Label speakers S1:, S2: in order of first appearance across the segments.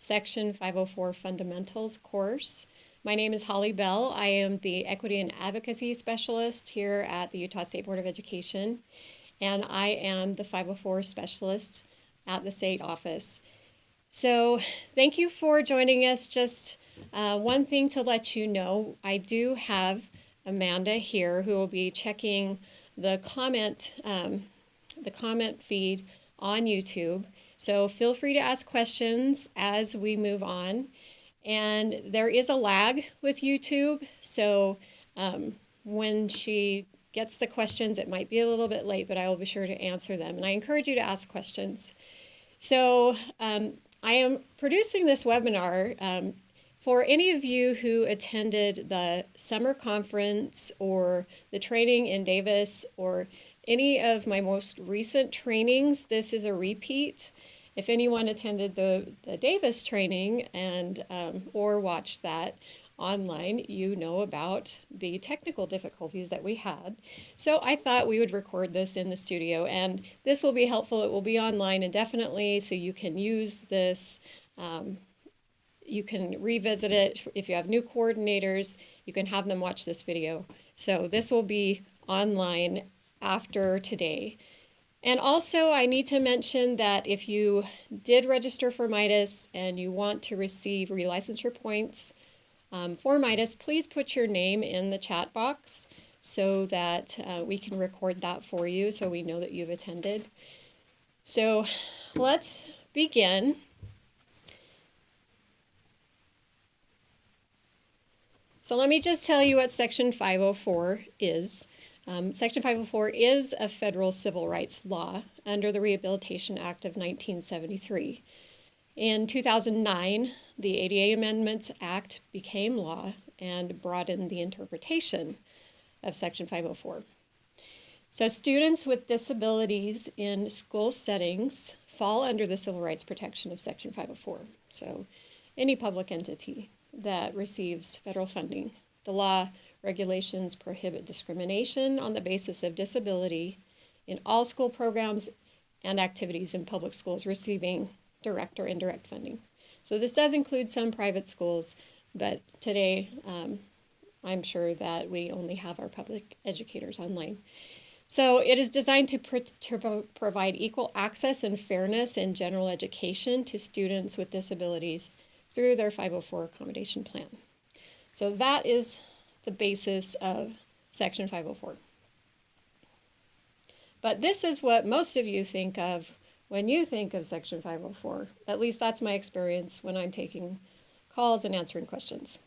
S1: Section 504 Fundamentals course. My name is Holly Bell. I am the Equity and Advocacy Specialist here at the Utah State Board of Education, and I am the 504 Specialist at the state office. So thank you for joining us. Just one thing to let you know, I do have Amanda here who will be checking the comment feed on YouTube. So feel free to ask questions as we move on. And there is a lag with YouTube, so when she gets the questions, it might be a little bit late, but I will be sure to answer them. And I encourage you to ask questions. So I am producing this webinar for any of you who attended the summer conference or the training in Davis or any of my most recent trainings. This is a repeat. If anyone attended the Davis training and or watched that online, you know about the technical difficulties that we had. So I thought we would record this in the studio, and this will be helpful. It will be online indefinitely, so you can use this. You can revisit it. If you have new coordinators, you can have them watch this video. So this will be online after today. And also, I need to mention that if you did register for Midas and you want to receive relicensure points for Midas, please put your name in the chat box so that we can record that for you so we know that you've attended. So let's begin. So let me just tell you what Section 504 is. Section 504 is a federal civil rights law under the Rehabilitation Act of 1973. In 2009, the ADA Amendments Act became law and broadened the interpretation of Section 504. So students with disabilities in school settings fall under the civil rights protection of Section 504. So any public entity that receives federal funding. The law regulations prohibit discrimination on the basis of disability in all school programs and activities in public schools receiving direct or indirect funding. So this does include some private schools, but today I'm sure that we only have our public educators online. So it is designed to provide equal access and fairness in general education to students with disabilities through their 504 accommodation plan. So that is the basis of Section 504. But this is what most of you think of when you think of Section 504. At least that's my experience when I'm taking calls and answering questions.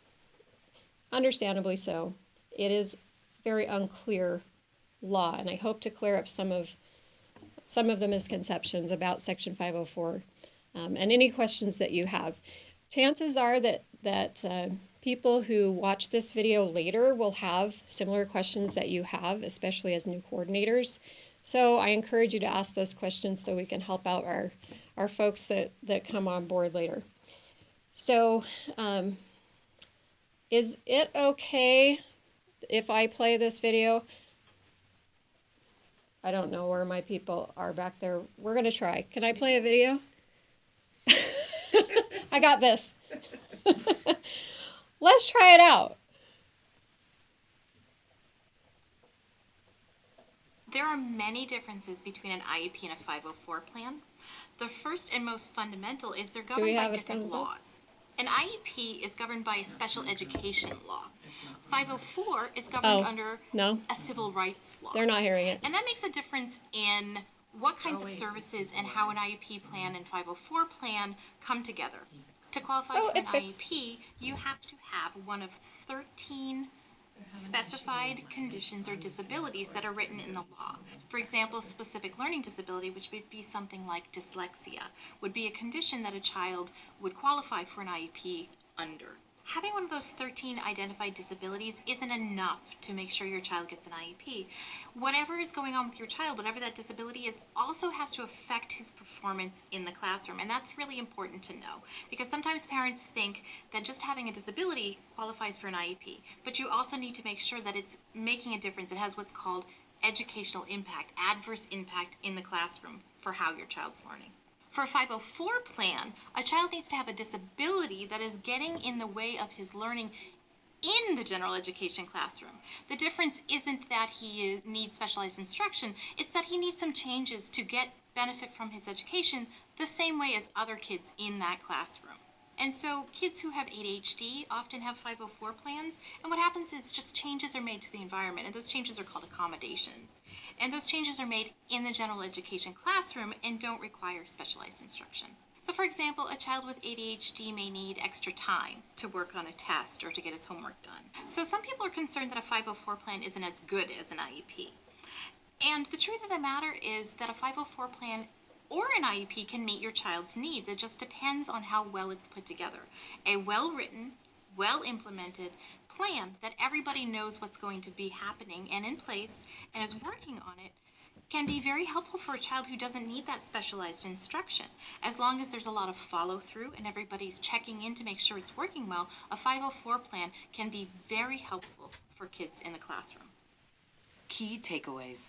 S1: Understandably so. It is very unclear law, and I hope to clear up some of the misconceptions about Section 504 and any questions that you have. Chances are that people who watch this video later will have similar questions that you have, especially as new coordinators. So I encourage you to ask those questions so we can help out our folks that come on board later. So is it okay if I play this video? I don't know where my people are back there. We're going to try. Can I play a video? I got this. Let's try it out.
S2: There are many differences between an IEP and a 504 plan. The first and most fundamental is they're governed by different laws. An IEP is governed by a special education law. 504 is governed under a civil rights law.
S1: They're not hearing it.
S2: And that makes a difference in what kinds of services and how an IEP plan and 504 plan come together. To qualify for an IEP, you have to have one of 13 specified conditions or disabilities that are written in the law. For example, specific learning disability, which would be something like dyslexia, would be a condition that a child would qualify for an IEP under. Having one of those 13 identified disabilities isn't enough to make sure your child gets an IEP. Whatever is going on with your child, whatever that disability is, also has to affect his performance in the classroom. And that's really important to know, because sometimes parents think that just having a disability qualifies for an IEP. But you also need to make sure that it's making a difference. It has what's called educational impact, adverse impact in the classroom for how your child's learning. For a 504 plan, a child needs to have a disability that is getting in the way of his learning in the general education classroom. The difference isn't that he needs specialized instruction, it's that he needs some changes to get benefit from his education the same way as other kids in that classroom. And so kids who have ADHD often have 504 plans, and what happens is just changes are made to the environment, and those changes are called accommodations. And those changes are made in the general education classroom and don't require specialized instruction. So for example, a child with ADHD may need extra time to work on a test or to get his homework done. So some people are concerned that a 504 plan isn't as good as an IEP. And the truth of the matter is that a 504 plan or an IEP can meet your child's needs. It just depends on how well it's put together. A well-written, well-implemented plan that everybody knows what's going to be happening and in place and is working on it can be very helpful for a child who doesn't need that specialized instruction. As long as there's a lot of follow-through and everybody's checking in to make sure it's working well, a 504 plan can be very helpful for kids in the classroom.
S3: Key takeaways.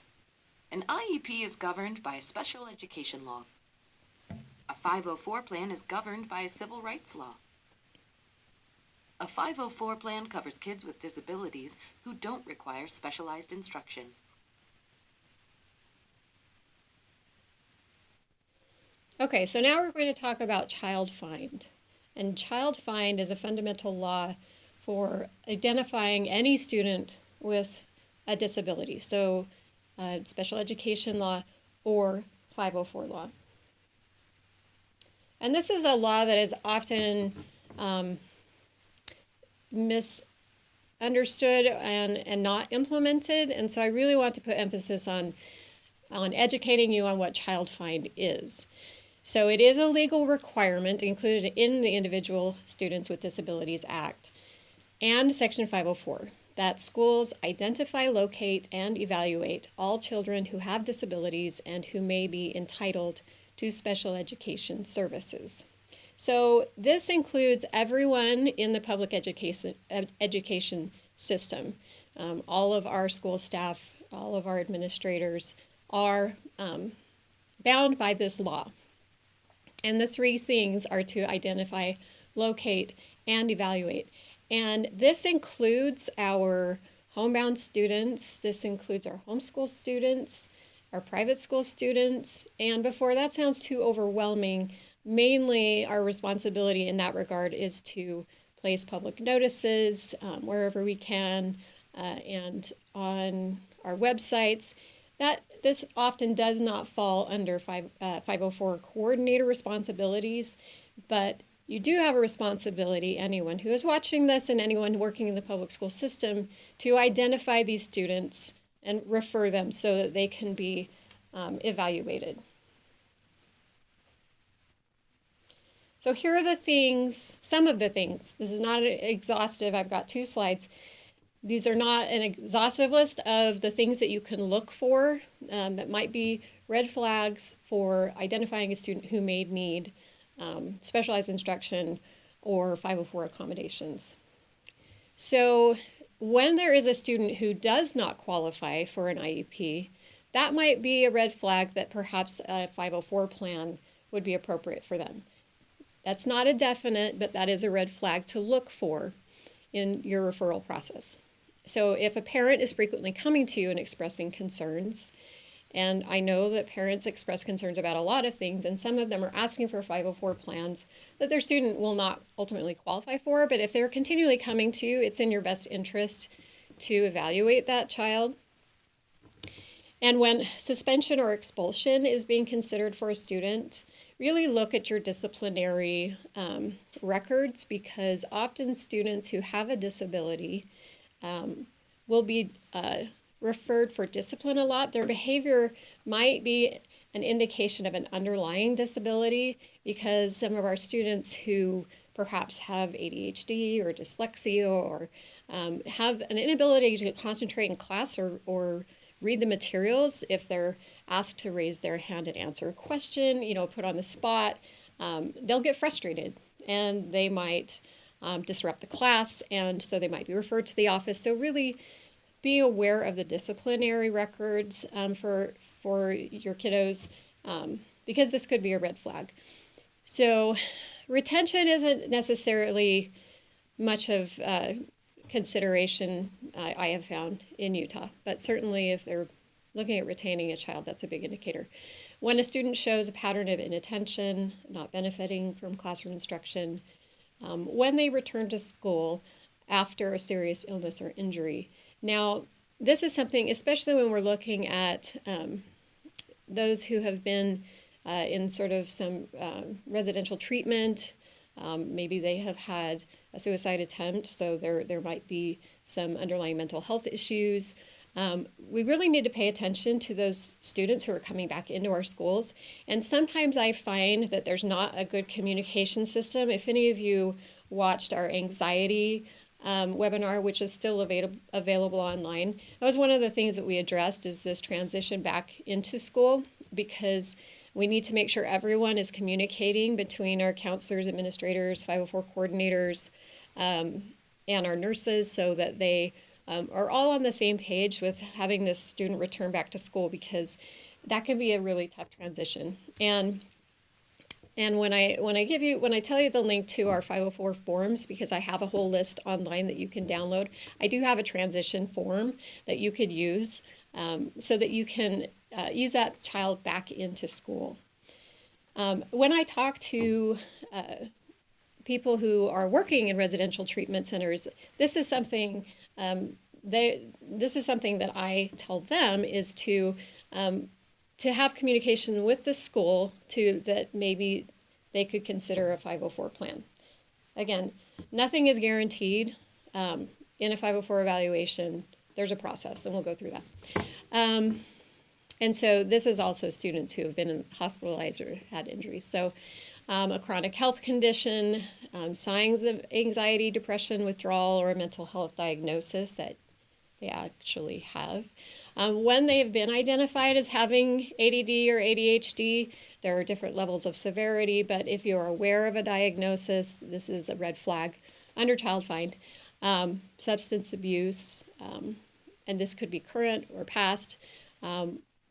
S3: An IEP is governed by a special education law. A 504 plan is governed by a civil rights law. A 504 plan covers kids with disabilities who don't require specialized instruction.
S1: Okay, so now we're going to talk about child find. And child find is a fundamental law for identifying any student with a disability. So special education law or 504 law. And this is a law that is often misunderstood and not implemented. And so I really want to put emphasis on educating you on what child find is. So it is a legal requirement included in the Individual Students with Disabilities Act and Section 504 that schools identify, locate, and evaluate all children who have disabilities and who may be entitled to special education services. So this includes everyone in the public education system. All of our school staff, all of our administrators are bound by this law. And the three things are to identify, locate, and evaluate. And this includes our homebound students, this includes our homeschool students, our private school students, and before that sounds too overwhelming, mainly our responsibility in that regard is to place public notices wherever we can and on our websites. This often does not fall under 504 coordinator responsibilities, but you do have a responsibility, anyone who is watching this and anyone working in the public school system, to identify these students and refer them so that they can be evaluated. So here are the things, some of the things. This is not exhaustive. I've got 2 slides. These are not an exhaustive list of the things that you can look for that might be red flags for identifying a student who may need specialized instruction or 504 accommodations. So when there is a student who does not qualify for an IEP, that might be a red flag that perhaps a 504 plan would be appropriate for them. That's not a definite, but that is a red flag to look for in your referral process. So if a parent is frequently coming to you and expressing concerns, and I know that parents express concerns about a lot of things, and some of them are asking for 504 plans that their student will not ultimately qualify for, but if they're continually coming to you, it's in your best interest to evaluate that child. And when suspension or expulsion is being considered for a student, really look at your disciplinary records, because often students who have a disability will be referred for discipline a lot. Their behavior might be an indication of an underlying disability, because some of our students who perhaps have ADHD or dyslexia or have an inability to concentrate in class or read the materials, if they're asked to raise their hand and answer a question, put on the spot, they'll get frustrated and they might disrupt the class, and so they might be referred to the office. So really be aware of the disciplinary records for your kiddos because this could be a red flag. So retention isn't necessarily much of consideration I have found in Utah, but certainly if they're looking at retaining a child, that's a big indicator. When a student shows a pattern of inattention, not benefiting from classroom instruction, when they return to school after a serious illness or injury. Now, this is something, especially when we're looking at those who have been in sort of some residential treatment. Maybe they have had a suicide attempt, so there might be some underlying mental health issues. We really need to pay attention to those students who are coming back into our schools. And sometimes I find that there's not a good communication system. If any of you watched our anxiety webinar, which is still available online, that was one of the things that we addressed, is this transition back into school, because we need to make sure everyone is communicating between our counselors, administrators, 504 coordinators, and our nurses, so that they are all on the same page with having this student return back to school, because that can be a really tough transition. And when I tell you the link to our 504 forms, because I have a whole list online that you can download, I do have a transition form that you could use so that you can ease that child back into school. When I talk to people who are working in residential treatment centers, this is something that I tell them is to have communication with the school that maybe they could consider a 504 plan. Again, nothing is guaranteed. In a 504 evaluation, there's a process, and we'll go through that. And so this is also students who have been hospitalized or had injuries. So a chronic health condition, signs of anxiety, depression, withdrawal, or a mental health diagnosis that they actually have. When they have been identified as having ADD or ADHD, there are different levels of severity, but if you're aware of a diagnosis, this is a red flag under Child Find. Substance abuse, and this could be current or past.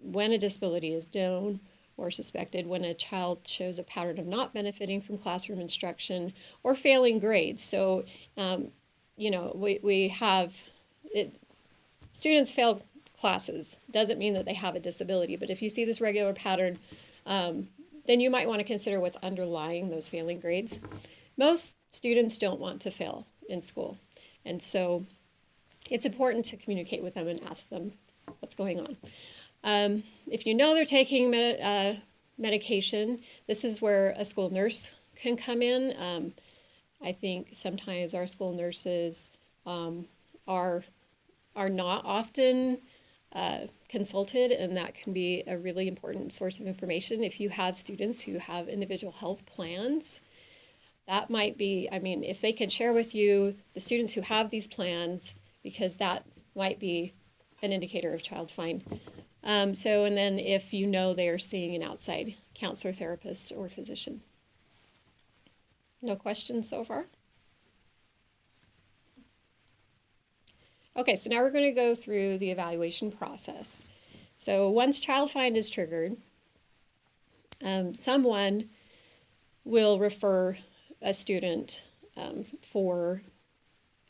S1: When a disability is known or suspected, when a child shows a pattern of not benefiting from classroom instruction or failing grades. So, we have it. Students fail classes. Doesn't mean that they have a disability, but if you see this regular pattern, then you might want to consider what's underlying those failing grades. Most students don't want to fail in school, and so it's important to communicate with them and ask them what's going on. If you know they're taking medication, this is where a school nurse can come in. I think sometimes our school nurses are not often consulted, and that can be a really important source of information. If you have students who have individual health plans, that might be, if they can share with you the students who have these plans, because that might be an indicator of Child Find. And then if you know they are seeing an outside counselor, therapist, or physician. No questions so far? Okay, so now we're going to go through the evaluation process. So once Child Find is triggered, someone will refer a student for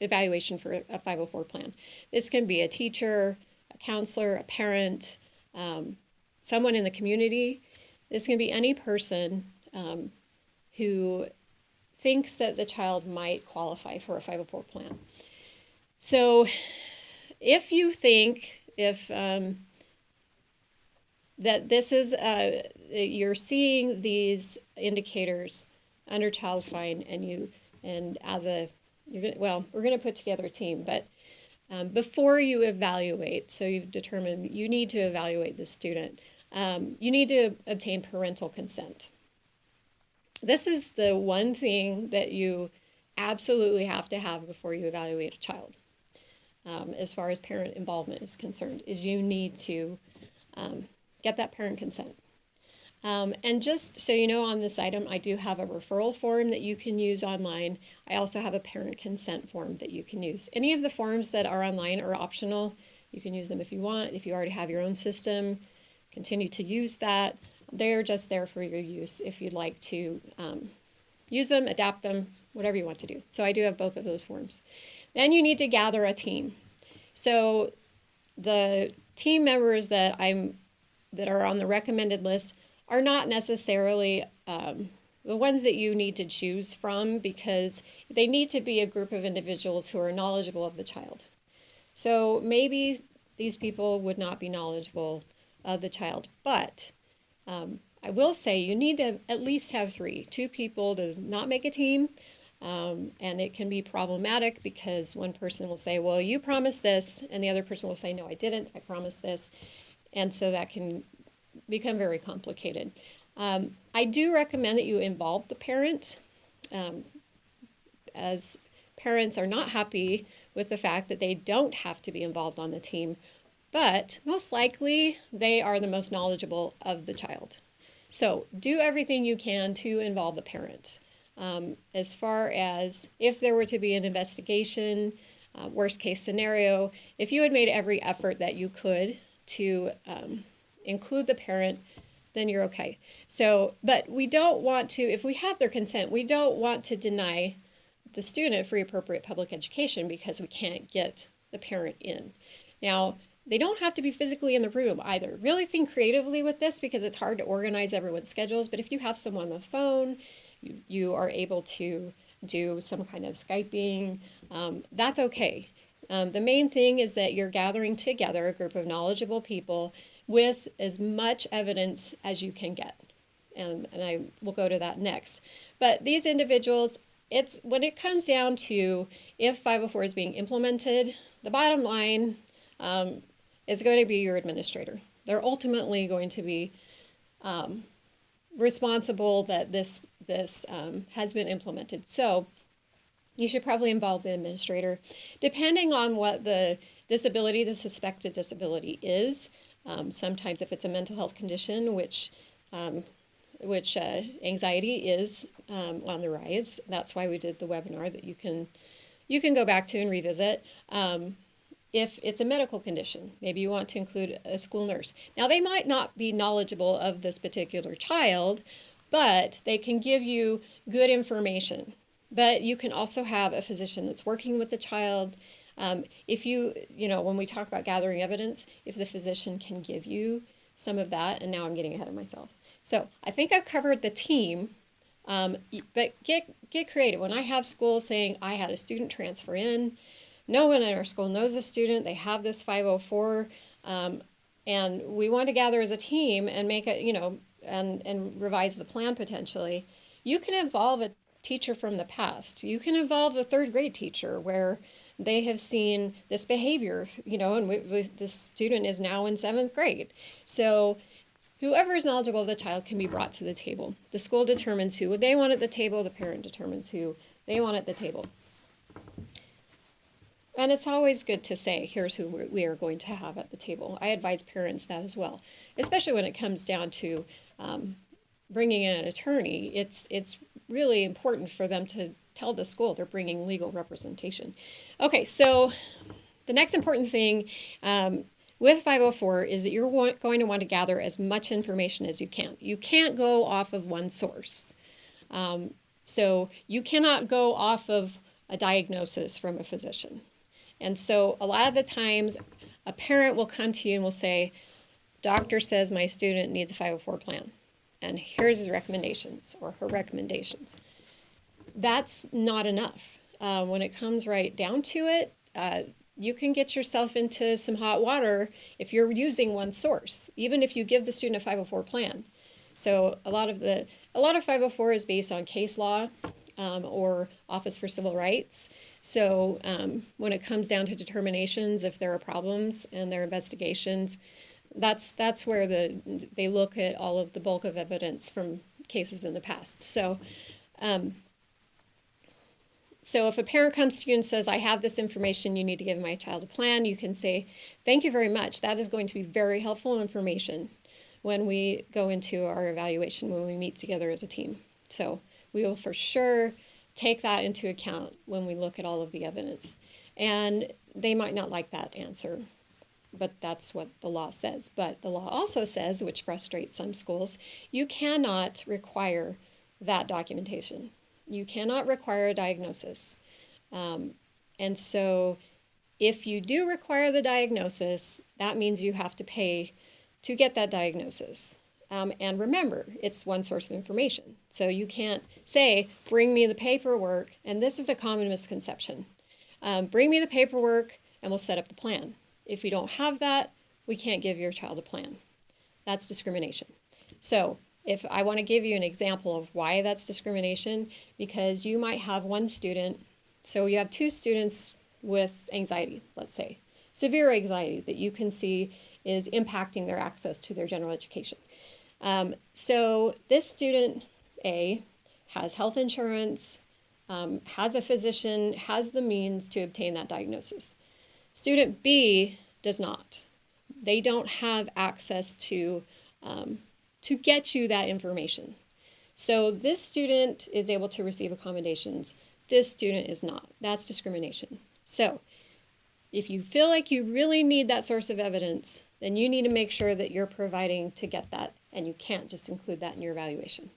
S1: evaluation for a 504 plan. This can be a teacher, a counselor, a parent, someone in the community. This can be any person who thinks that the child might qualify for a 504 plan. So if you think that this is, you're seeing these indicators under Child Find, we're going to put together a team, but before you evaluate, so you've determined you need to evaluate the student, you need to obtain parental consent. This is the one thing that you absolutely have to have before you evaluate a child. As far as parent involvement is concerned, is you need to get that parent consent. And just so you know, on this item, I do have a referral form that you can use online. I also have a parent consent form that you can use. Any of the forms that are online are optional. You can use them if you want. If you already have your own system, continue to use that. They're just there for your use if you'd like to use them, adapt them, whatever you want to do. So I do have both of those forms. Then you need to gather a team. So the team members that are on the recommended list are not necessarily the ones that you need to choose from, because they need to be a group of individuals who are knowledgeable of the child. So maybe these people would not be knowledgeable of the child, but I will say you need to at least have 3. 2 people does not make a team, and it can be problematic because one person will say, well, you promised this, and the other person will say, no, I didn't, I promised this, and so that can become very complicated. I do recommend that you involve the parent, as parents are not happy with the fact that they don't have to be involved on the team, but most likely they are the most knowledgeable of the child. So do everything you can to involve the parent. As far as if there were to be an investigation, worst case scenario, if you had made every effort that you could to include the parent, then you're okay. So, but we don't want to, if we have their consent, we don't want to deny the student free appropriate public education because we can't get the parent in. Now, they don't have to be physically in the room either. Really think creatively with this because it's hard to organize everyone's schedules, but if you have someone on the phone, you are able to do some kind of Skyping, that's okay. The main thing is that you're gathering together a group of knowledgeable people with as much evidence as you can get. And I will go to that next. But these individuals, it's when it comes down to if 504 is being implemented, the bottom line is going to be your administrator. They're ultimately going to be responsible that this has been implemented. So you should probably involve the administrator. Depending on what the disability, the suspected disability is, sometimes if it's a mental health condition, which anxiety is on the rise. That's why we did the webinar that you can go back to and revisit. If it's a medical condition, maybe you want to include a school nurse. Now, they might not be knowledgeable of this particular child, but they can give you good information. But you can also have a physician that's working with the child. If when we talk about gathering evidence, if the physician can give you some of that, and now I'm getting ahead of myself. So I think I've covered the team, but get creative. When I have schools saying I had a student transfer in, no one in our school knows the student, they have this 504, and we want to gather as a team and make it, and revise the plan potentially. You can involve a teacher from the past. You can involve a 3rd grade teacher where they have seen this behavior, and this student is now in 7th grade. So whoever is knowledgeable of the child can be brought to the table. The school determines who they want at the table. The parent determines who they want at the table. And it's always good to say, here's who we are going to have at the table. I advise parents that as well, especially when it comes down to bringing in an attorney. It's really important for them to tell the school they're bringing legal representation. Okay, so the next important thing with 504 is that you're going to want to gather as much information as you can. You can't go off of one source. So you cannot go off of a diagnosis from a physician. And so a lot of the times a parent will come to you and will say, doctor says my student needs a 504 plan, and here's his recommendations or her recommendations. That's not enough. When it comes right down to it, you can get yourself into some hot water if you're using one source, even if you give the student a 504 plan. So a lot of 504 is based on case law or Office for Civil Rights. So when it comes down to determinations, if there are problems and their investigations, that's where they look at all of the bulk of evidence from cases in the past. So if a parent comes to you and says, I have this information, you need to give my child a plan, you can say, thank you very much. That is going to be very helpful information when we go into our evaluation, when we meet together as a team. So we will for sure take that into account when we look at all of the evidence. And they might not like that answer. but that's what the law says. But the law also says, which frustrates some schools, you cannot require that documentation. You cannot require a diagnosis. And so if you do require the diagnosis, that means you have to pay to get that diagnosis. And remember, it's one source of information. So you can't say, bring me the paperwork, and this is a common misconception. Bring me the paperwork and we'll set up the plan. If we don't have that, we can't give your child a plan. That's discrimination. So if I want to give you an example of why that's discrimination, because you might have one student, so you have two students with anxiety, let's say, severe anxiety that you can see is impacting their access to their general education. So this student A has health insurance, has a physician, has the means to obtain that diagnosis. Student B does not. They don't have access to get you that information. So this student is able to receive accommodations. This student is not. That's discrimination. So if you feel like you really need that source of evidence, then you need to make sure that you're providing to get that, and you can't just include that in your evaluation.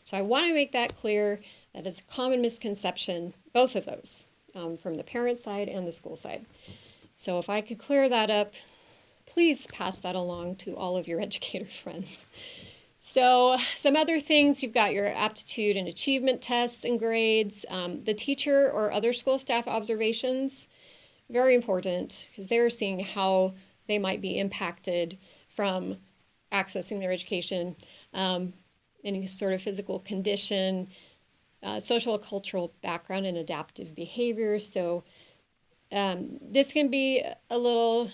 S1: So I want to make that clear. That is a common misconception, both of those, from the parent side and the school side. So if I could clear that up, please pass that along to all of your educator friends. So some other things, you've got your aptitude and achievement tests and grades, the teacher or other school staff observations, very important because they're seeing how they might be impacted from accessing their education, any sort of physical condition, social cultural background and adaptive behavior. So this can be a little,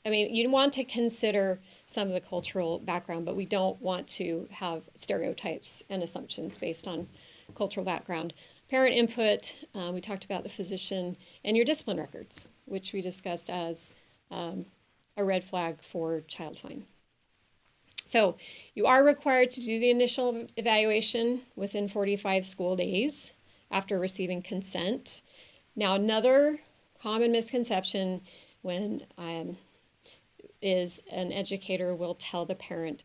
S1: you want to consider some of the cultural background, but we don't want to have stereotypes and assumptions based on cultural background. Parent input, we talked about the physician, and your discipline records, which we discussed as a red flag for child fine. So you are required to do the initial evaluation within 45 school days after receiving consent. Now, another common misconception when is an educator will tell the parent,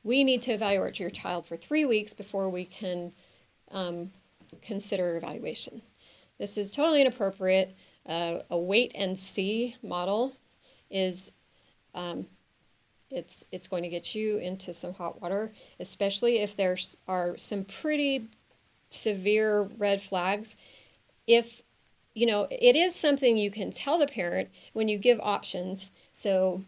S1: we need to evaluate your child for 3 weeks before we can consider evaluation. This is totally inappropriate. A wait and see model is it's going to get you into some hot water, especially if there are some pretty severe red flags. If it is something you can tell the parent when you give options. So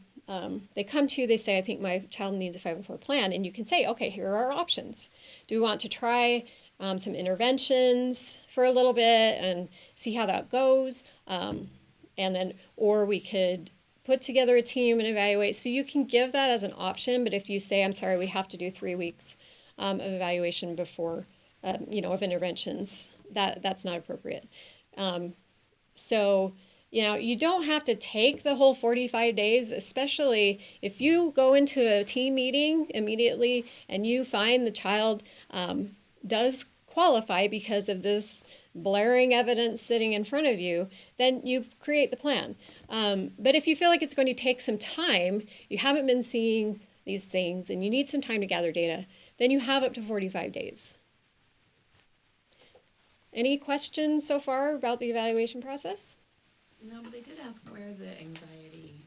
S1: they come to you, they say, I think my child needs a 504 plan, and you can say, okay, here are our options. Do we want to try some interventions for a little bit and see how that goes? And then, or we could put together a team and evaluate. So you can give that as an option, but if you say, I'm sorry, we have to do 3 weeks of evaluation before, of interventions, that's not appropriate. So, you don't have to take the whole 45 days, especially if you go into a team meeting immediately and you find the child does qualify because of this blaring evidence sitting in front of you, then you create the plan. But if you feel like it's going to take some time, you haven't been seeing these things, and you need some time to gather data, then you have up to 45 days. Any questions so far about the evaluation process?
S4: No, but they did ask where the anxiety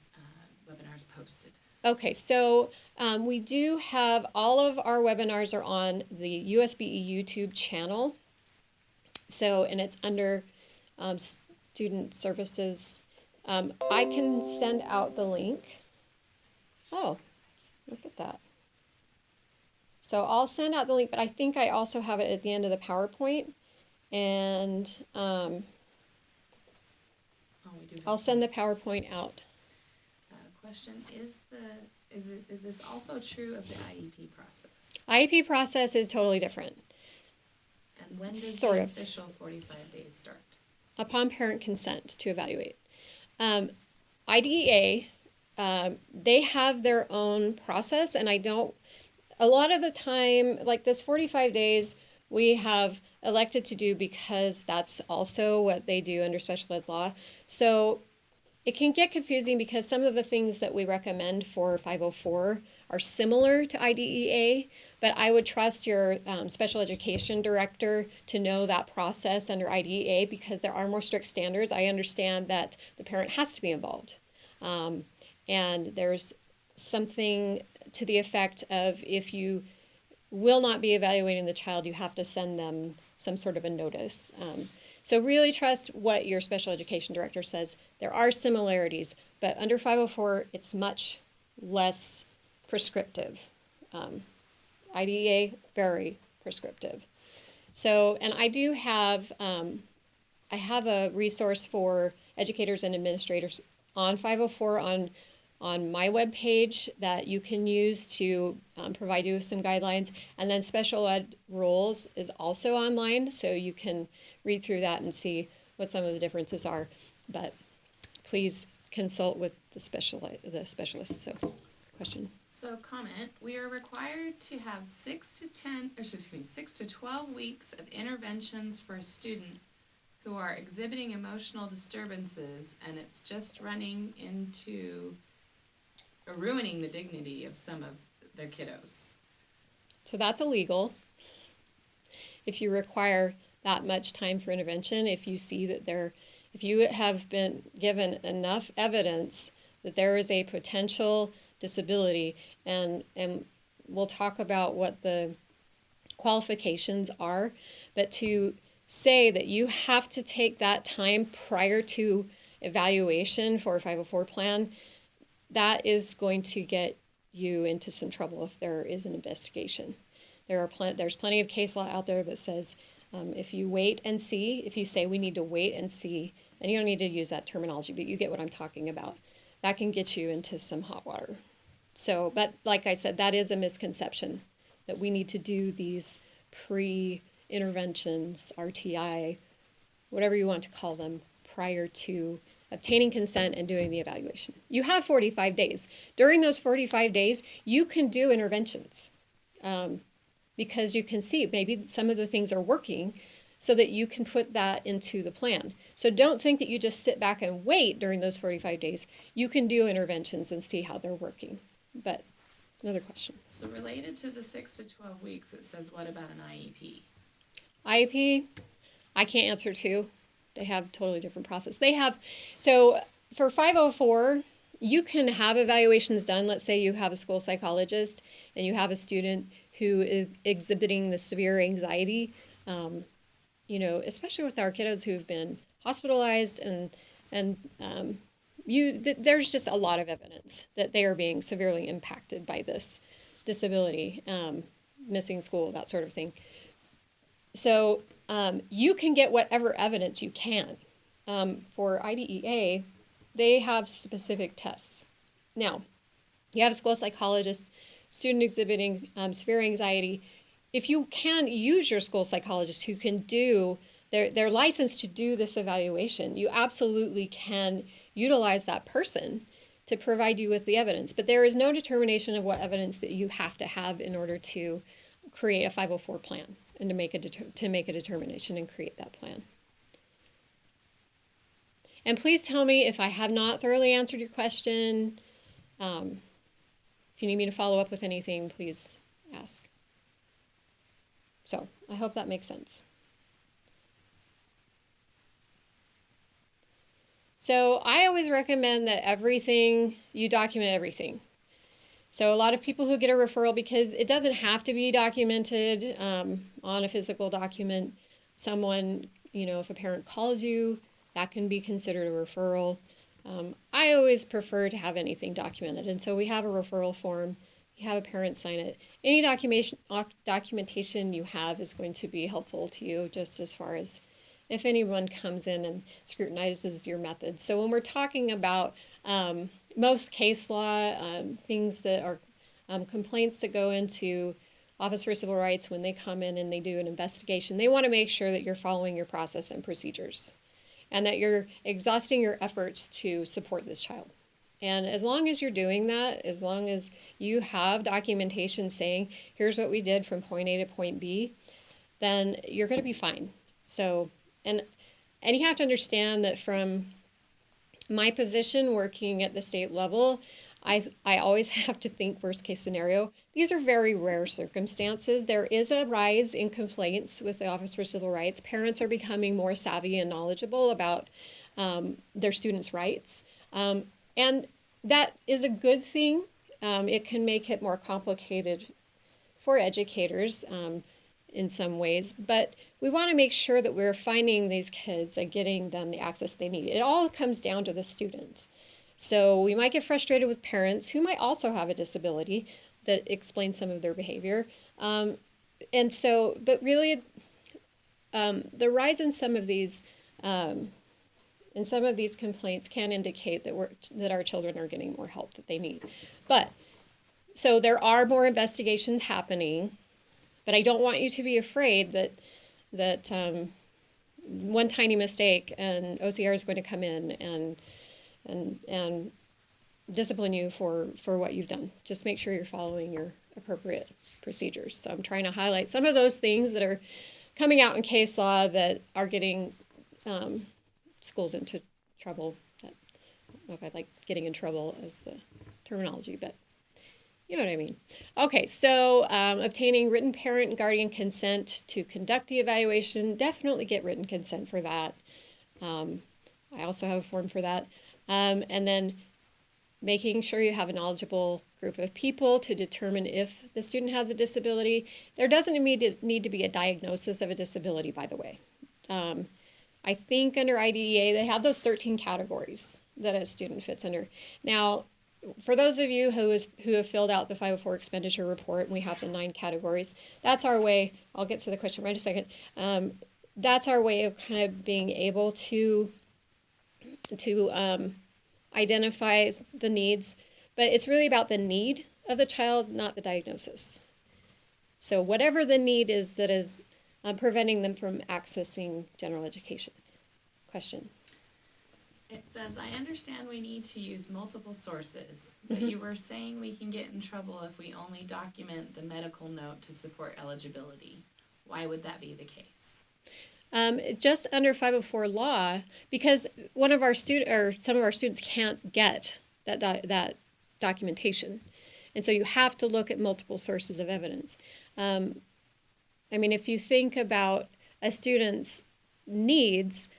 S4: webinars posted.
S1: Okay, so we do have all of our webinars are on the USBE YouTube channel. So, and it's under student services. I can send out the link. Oh, look at that. So I'll send out the link, but I think I also have it at the end of the PowerPoint. And I'll send the PowerPoint out.
S4: Question, is this also true of the IEP process?
S1: IEP process is totally different.
S4: And when does the official 45 days start?
S1: Upon parent consent to evaluate. IDEA, they have their own process, and a lot of the time, like this 45 days, we have elected to do because that's also what they do under special ed law. So it can get confusing because some of the things that we recommend for 504 are similar to IDEA, but I would trust your special education director to know that process under IDEA because there are more strict standards. I understand that the parent has to be involved. And there's something to the effect of if you will not be evaluating the child, you have to send them some sort of a notice. So really trust what your special education director says. There are similarities, but under 504, it's much less prescriptive. IDEA, very prescriptive. So, and I do have, I have a resource for educators and administrators on 504 on my webpage that you can use to provide you with some guidelines. And then special ed rules is also online, so you can read through that and see what some of the differences are. But please consult with the specialist. So, question.
S4: So comment, we are required to have 6 to 12 weeks of interventions for a student who are exhibiting emotional disturbances, and it's just running into ruining the dignity of some of their kiddos.
S1: So that's illegal. If you require that much time for intervention, if you see that if you have been given enough evidence that there is a potential disability, and we'll talk about what the qualifications are, but to say that you have to take that time prior to evaluation for a 504 plan, that is going to get you into some trouble if there is an investigation. There's plenty of case law out there that says if you wait and see, if you say we need to wait and see, and you don't need to use that terminology, but you get what I'm talking about, that can get you into some hot water. So, but like I said, that is a misconception that we need to do these pre-interventions, RTI, whatever you want to call them, prior to obtaining consent and doing the evaluation. You have 45 days. During those 45 days, you can do interventions because you can see maybe some of the things are working so that you can put that into the plan. So don't think that you just sit back and wait during those 45 days. You can do interventions and see how they're working. But another question.
S4: So related to the 6 to 12 weeks, it says, what about an IEP?
S1: IEP, I can't answer to. They have totally different process. So for 504, you can have evaluations done. Let's say you have a school psychologist and you have a student who is exhibiting the severe anxiety, especially with our kiddos who've been hospitalized and there's just a lot of evidence that they are being severely impacted by this disability, missing school, that sort of thing. So you can get whatever evidence you can. For IDEA, they have specific tests. Now, you have a school psychologist, student exhibiting severe anxiety. If you can use your school psychologist who can do, they're licensed to do this evaluation, you absolutely can utilize that person to provide you with the evidence. But there is no determination of what evidence that you have to have in order to create a 504 plan and to make a determination and create that plan. And please tell me if I have not thoroughly answered your question. If you need me to follow up with anything, please ask. So I hope that makes sense. So I always recommend that you document everything. So a lot of people who get a referral, because it doesn't have to be documented on a physical document, if a parent calls you, that can be considered a referral. I always prefer to have anything documented. And so we have a referral form. You have a parent sign it. Any documentation you have is going to be helpful to you, just as far as if anyone comes in and scrutinizes your methods. So when we're talking about most case law, things that are complaints that go into Office for Civil Rights, when they come in and they do an investigation, they want to make sure that you're following your process and procedures and that you're exhausting your efforts to support this child. And as long as you're doing that, as long as you have documentation saying, here's what we did from point A to point B, then you're going to be fine. So, and you have to understand that from My position working at the state level, I always have to think worst case scenario. These are very rare circumstances. There is a rise in complaints with the Office for Civil Rights. Parents are becoming more savvy and knowledgeable about their students' rights. And that is a good thing. It can make it more complicated for educators in some ways, but we want to make sure that we're finding these kids and getting them the access they need. It all comes down to the student. So we might get frustrated with parents who might also have a disability that explains some of their behavior. And so, but really, the rise in some of these complaints can indicate that our children are getting more help that they need. But so there are more investigations happening, but I don't want you to be afraid that one tiny mistake and OCR is going to come in and discipline you for what you've done. Just make sure you're following your appropriate procedures. So I'm trying to highlight some of those things that are coming out in case law that are getting schools into trouble. I don't know if I like getting in trouble as the terminology, but you know what I mean. Okay, so obtaining written parent and guardian consent to conduct the evaluation. Definitely get written consent for that. I also have a form for that. And then making sure you have a knowledgeable group of people to determine if the student has a disability. There doesn't need to be a diagnosis of a disability, by the way. I think under IDEA, they have those 13 categories that a student fits under. Now, for those of you who have filled out the 504 expenditure report, and we have the 9 categories, that's our way, I'll get to the question in right a second, that's our way of kind of being able to identify the needs, but it's really about the need of the child, not the diagnosis. So whatever the need is that is preventing them from accessing general education. Question?
S4: It says, I understand we need to use multiple sources, but you were saying we can get in trouble if we only document the medical note to support eligibility. Why would that be the case?
S1: Just under 504 law, because some of our students can't get that documentation, and so you have to look at multiple sources of evidence. I mean, if you think about a student's needs,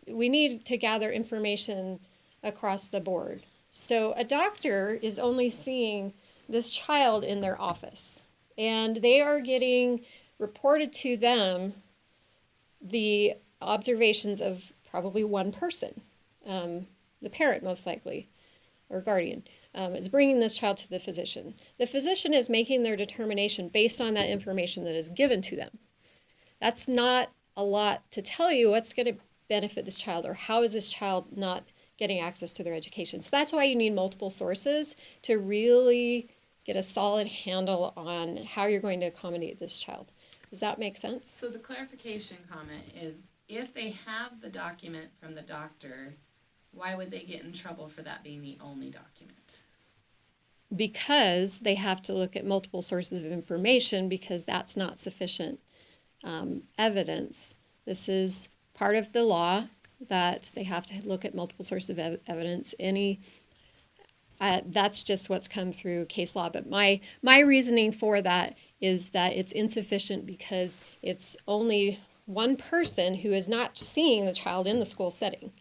S1: we need to gather information across the board. So a doctor is only seeing this child in their office, and they are getting reported to them the observations of probably one person, the parent most likely, or guardian, is bringing this child to the physician. The physician is making their determination based on that information that is given to them. That's not a lot to tell you what's going to benefit this child or how is this child not getting access to their education. So that's why you need multiple sources to really get a solid handle on how you're going to accommodate this child. Does that make sense?
S4: So the clarification comment is, if they have the document from the doctor, why would they get in trouble for that being the only document?
S1: Because they have to look at multiple sources of information because that's not sufficient evidence. This is part of the law that they have to look at multiple sources of evidence. That's just what's come through case law. But my reasoning for that is that it's insufficient because it's only one person who is not seeing the child in the school setting.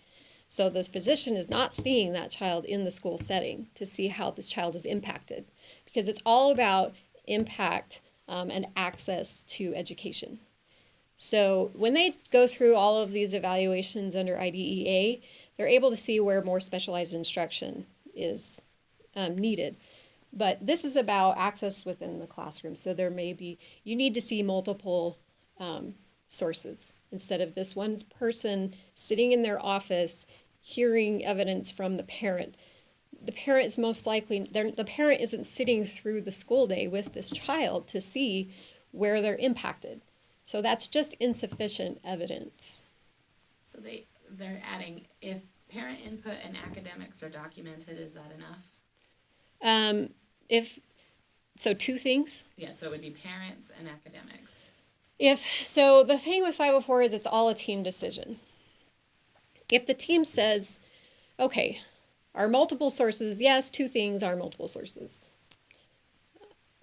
S1: So this physician is not seeing that child in the school setting to see how this child is impacted, because it's all about impact and access to education. So when they go through all of these evaluations under IDEA, they're able to see where more specialized instruction is needed. But this is about access within the classroom. So you need to see multiple sources instead of this one person sitting in their office hearing evidence from the parent. The parent is most likely, the parent isn't sitting through the school day with this child to see where they're impacted. So that's just insufficient evidence.
S4: So they're adding, if parent input and academics are documented, is that enough?
S1: So 2 things.
S4: Yeah, so it would be parents and academics.
S1: So the thing with 504 is it's all a team decision. If the team says, okay, our multiple sources, yes, 2 things are multiple sources.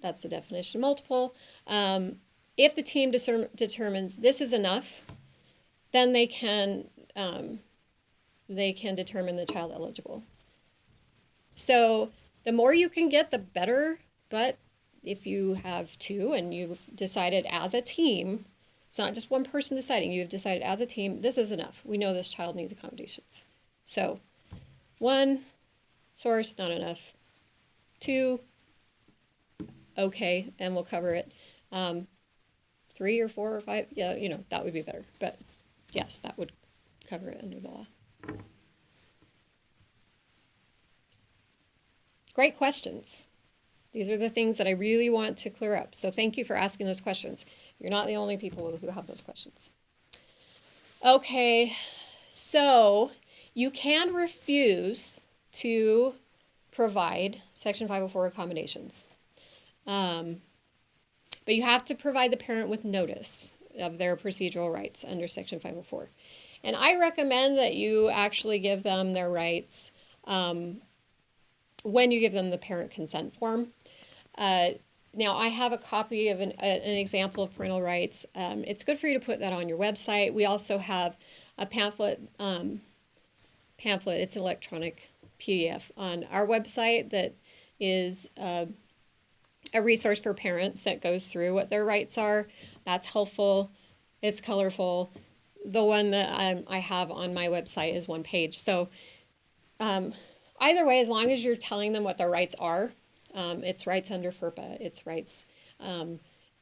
S1: That's the definition of multiple. If the team determines this is enough, then they can determine the child eligible. So the more you can get, the better. But if you have 2 and you've decided as a team, it's not just one person deciding, you've decided as a team, this is enough. We know this child needs accommodations. So 1 source, not enough. 2, okay, and we'll cover it. 3 or 4 or 5, yeah, that would be better. But yes, that would cover it under the law. Great questions. These are the things that I really want to clear up. So thank you for asking those questions. You're not the only people who have those questions. Okay, so you can refuse to provide Section 504 accommodations. But you have to provide the parent with notice of their procedural rights under Section 504. And I recommend that you actually give them their rights when you give them the parent consent form. Now, I have a copy of an example of parental rights. It's good for you to put that on your website. We also have a pamphlet. It's an electronic PDF on our website that is a resource for parents that goes through what their rights are. That's helpful. It's colorful. The one that I have on my website is 1 page. So either way, as long as you're telling them what their rights are, it's rights under FERPA. It's rights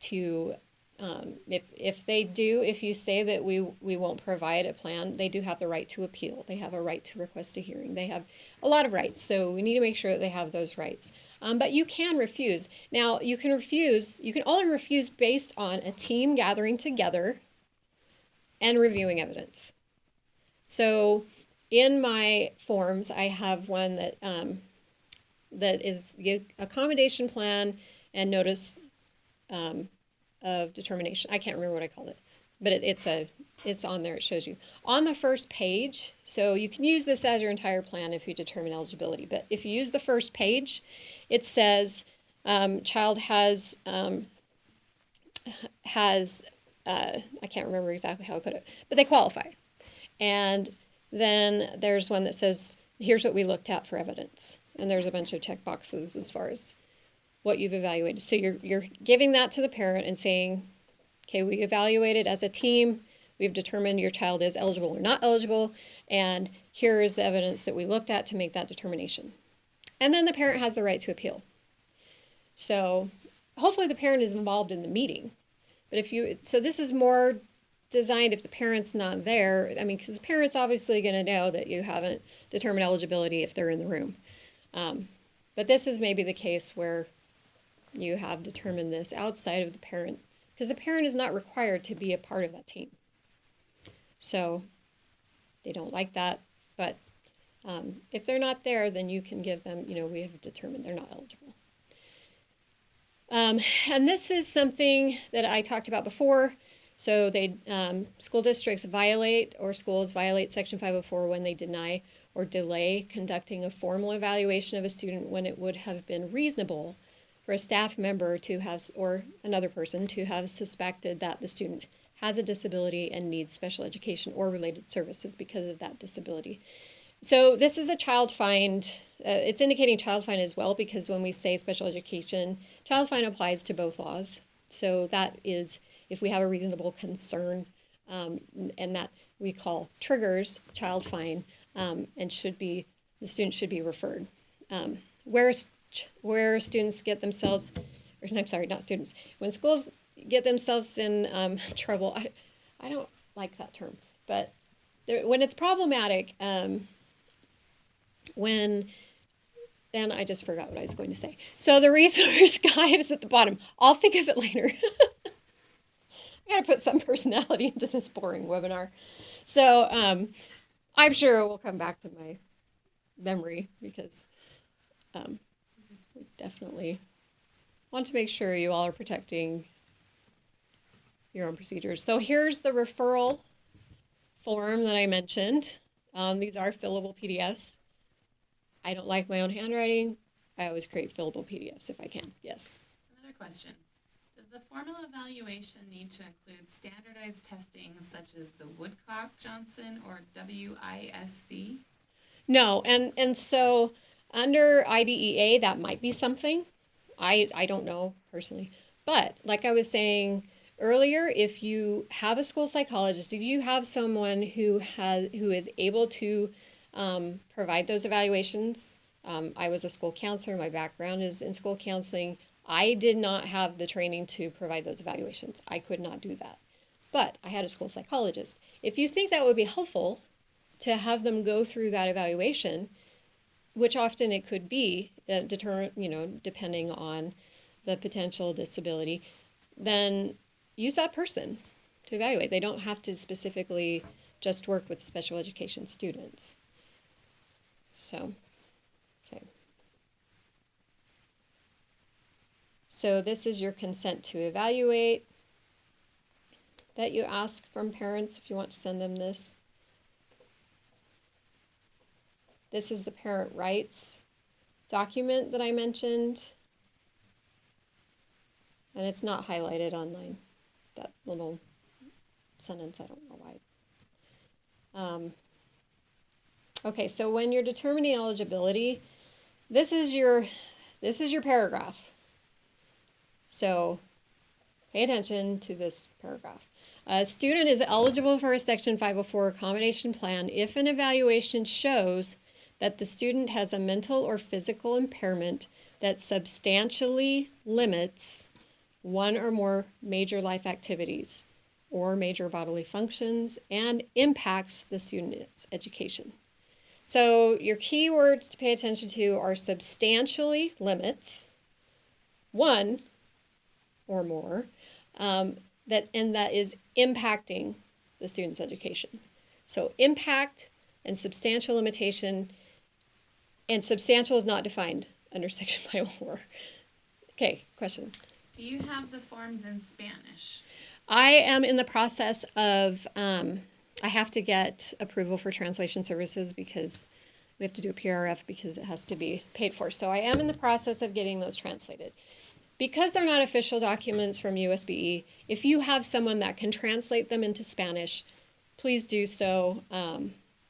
S1: to, if you say that we won't provide a plan, they do have the right to appeal. They have a right to request a hearing. They have a lot of rights, so we need to make sure that they have those rights. But you can refuse. Now, you can only refuse based on a team gathering together and reviewing evidence. So in my forms, I have one that is the accommodation plan and notice of determination. I can't remember what I called it, but it's on there. It shows you on the first page. So you can use this as your entire plan if you determine eligibility. But if you use the first page, it says child has I can't remember exactly how I put it, but they qualify. And then there's one that says, here's what we looked at for evidence. And there's a bunch of check boxes as far as what you've evaluated. So you're giving that to the parent and saying, okay, we evaluated as a team, we've determined your child is eligible or not eligible, and here is the evidence that we looked at to make that determination. And then the parent has the right to appeal. So hopefully the parent is involved in the meeting. But so this is more designed if the parent's not there. I mean, because the parent's obviously going to know that you haven't determined eligibility if they're in the room. But this is maybe the case where you have determined this outside of the parent, because the parent is not required to be a part of that team. So they don't like that, but if they're not there, then you can give them, we have determined they're not eligible. And this is something that I talked about before. So school districts schools violate Section 504 when they deny or delay conducting a formal evaluation of a student when it would have been reasonable for a staff member or another person to have suspected that the student has a disability and needs special education or related services because of that disability. So this is a child find. It's indicating child find as well, because when we say special education, child find applies to both laws. So that is if we have a reasonable concern, and that we call triggers child find, and the student should be referred. Where students get themselves, or I'm sorry, not students, when schools get themselves in trouble, I don't like that term, but when it's problematic, then I just forgot what I was going to say. So the resource guide is at the bottom. I'll think of it later. I gotta put some personality into this boring webinar. So I'm sure it will come back to my memory, because we definitely want to make sure you all are protecting your own procedures. So here's the referral form that I mentioned. These are fillable PDFs. I don't like my own handwriting. I always create fillable PDFs if I can, yes.
S4: Another question. Does the formal evaluation need to include standardized testing such as the Woodcock-Johnson or WISC?
S1: No, and so under IDEA, that might be something. I don't know personally. But like I was saying earlier, if you have a school psychologist, if you have someone who is able to provide those evaluations, I was a school counselor. My background is in school counseling. I did not have the training to provide those evaluations. I could not do that. But I had a school psychologist. If you think that would be helpful to have them go through that evaluation, which often it could be, depending on the potential disability, then use that person to evaluate. They don't have to specifically just work with special education students. So, okay. So this is your consent to evaluate that you ask from parents if you want to send them this. This is the parent rights document that I mentioned. And it's not highlighted online. That little sentence, I don't know why. Okay, so when you're determining eligibility, this is your paragraph. So pay attention to this paragraph. A student is eligible for a Section 504 accommodation plan if an evaluation shows that the student has a mental or physical impairment that substantially limits one or more major life activities or major bodily functions and impacts the student's education. So your key words to pay attention to are substantially limits, one or more, that is impacting the student's education. So impact and substantial limitation, and substantial is not defined under Section 504. Okay, question.
S4: Do you have the forms in Spanish?
S1: I am in the process of, I have to get approval for translation services because we have to do a PRF because it has to be paid for. So I am in the process of getting those translated. Because they're not official documents from USBE, if you have someone that can translate them into Spanish, please do so.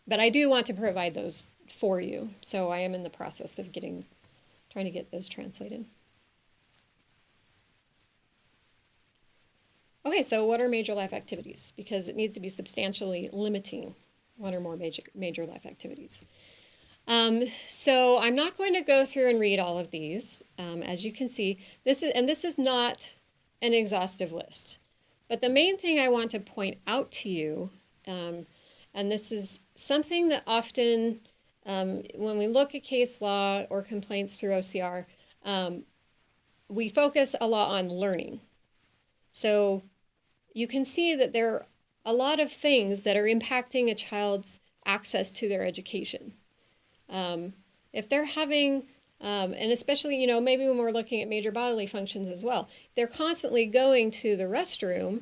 S1: But I do want to provide those for you. So I am in the process of trying to get those translated. Okay, so what are major life activities? Because it needs to be substantially limiting one or more major life activities. So I'm not going to go through and read all of these. As you can see, this is not an exhaustive list. But the main thing I want to point out to you, and this is something that often, when we look at case law or complaints through OCR, we focus a lot on learning. So you can see that there are a lot of things that are impacting a child's access to their education. If they're having, and especially, maybe when we're looking at major bodily functions as well, they're constantly going to the restroom,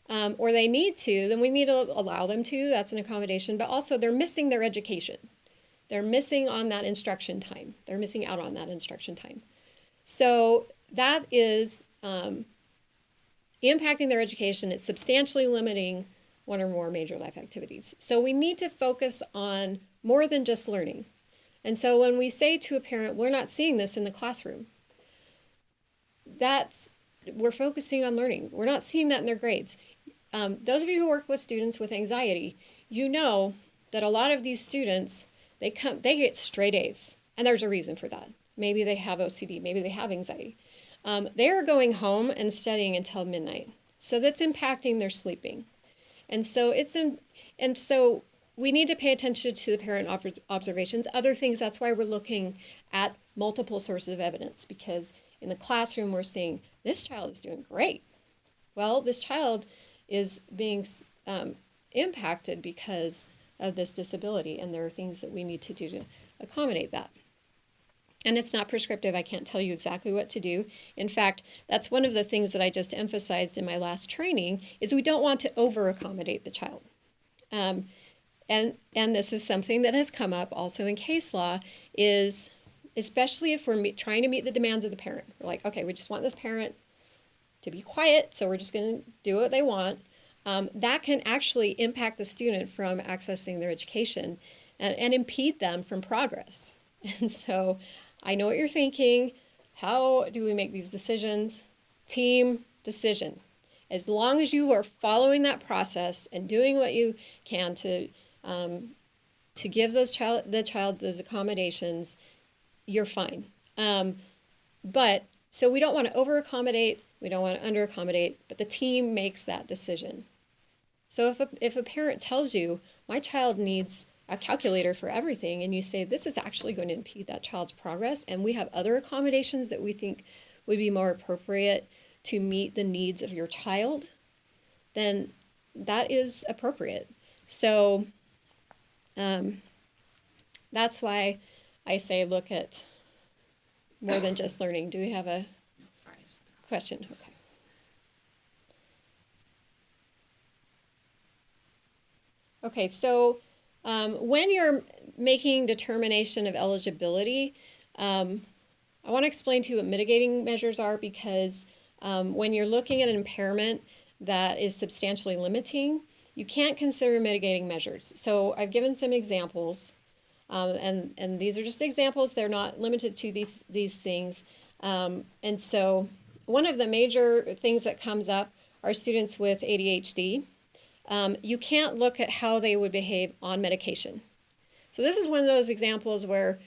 S1: or they need to, then we need to allow them to. That's an accommodation. But also they're missing their education. They're missing on that instruction time. They're missing out on that instruction time. So that is impacting their education. It's substantially limiting one or more major life activities. So we need to focus on more than just learning. And so when we say to a parent, we're not seeing this in the classroom, we're focusing on learning. We're not seeing that in their grades. Those of you who work with students with anxiety, you know that a lot of these students, they get straight A's, and there's a reason for that. Maybe they have OCD, maybe they have anxiety. They're going home and studying until midnight, so that's impacting their sleeping. And so we need to pay attention to the parent observations, other things. That's why we're looking at multiple sources of evidence, because in the classroom we're seeing this child is doing great. Well, this child is being impacted because of this disability, and there are things that we need to do to accommodate that. And it's not prescriptive. I can't tell you exactly what to do. In fact, that's one of the things that I just emphasized in my last training, is we don't want to over-accommodate the child. and this is something that has come up also in case law, is especially if we're trying to meet the demands of the parent. We're like, okay, we just want this parent to be quiet, so we're just going to do what they want. That can actually impact the student from accessing their education and impede them from progress. And so I know what you're thinking. How do we make these decisions? Team decision. As long as you are following that process and doing what you can to give the child those accommodations, you're fine. But so we don't want to over accommodate, we don't want to under accommodate, but the team makes that decision. So if a parent tells you, my child needs a calculator for everything, and you say, this is actually going to impede that child's progress, and we have other accommodations that we think would be more appropriate to meet the needs of your child, then that is appropriate. So that's why I say look at more than just learning. Do we have a question? Okay. Okay, so when you're making determination of eligibility, I want to explain to you what mitigating measures are, because when you're looking at an impairment that is substantially limiting, you can't consider mitigating measures. So I've given some examples, and these are just examples. They're not limited to these things. And so one of the major things that comes up are students with ADHD. You can't look at how they would behave on medication. So this is one of those examples where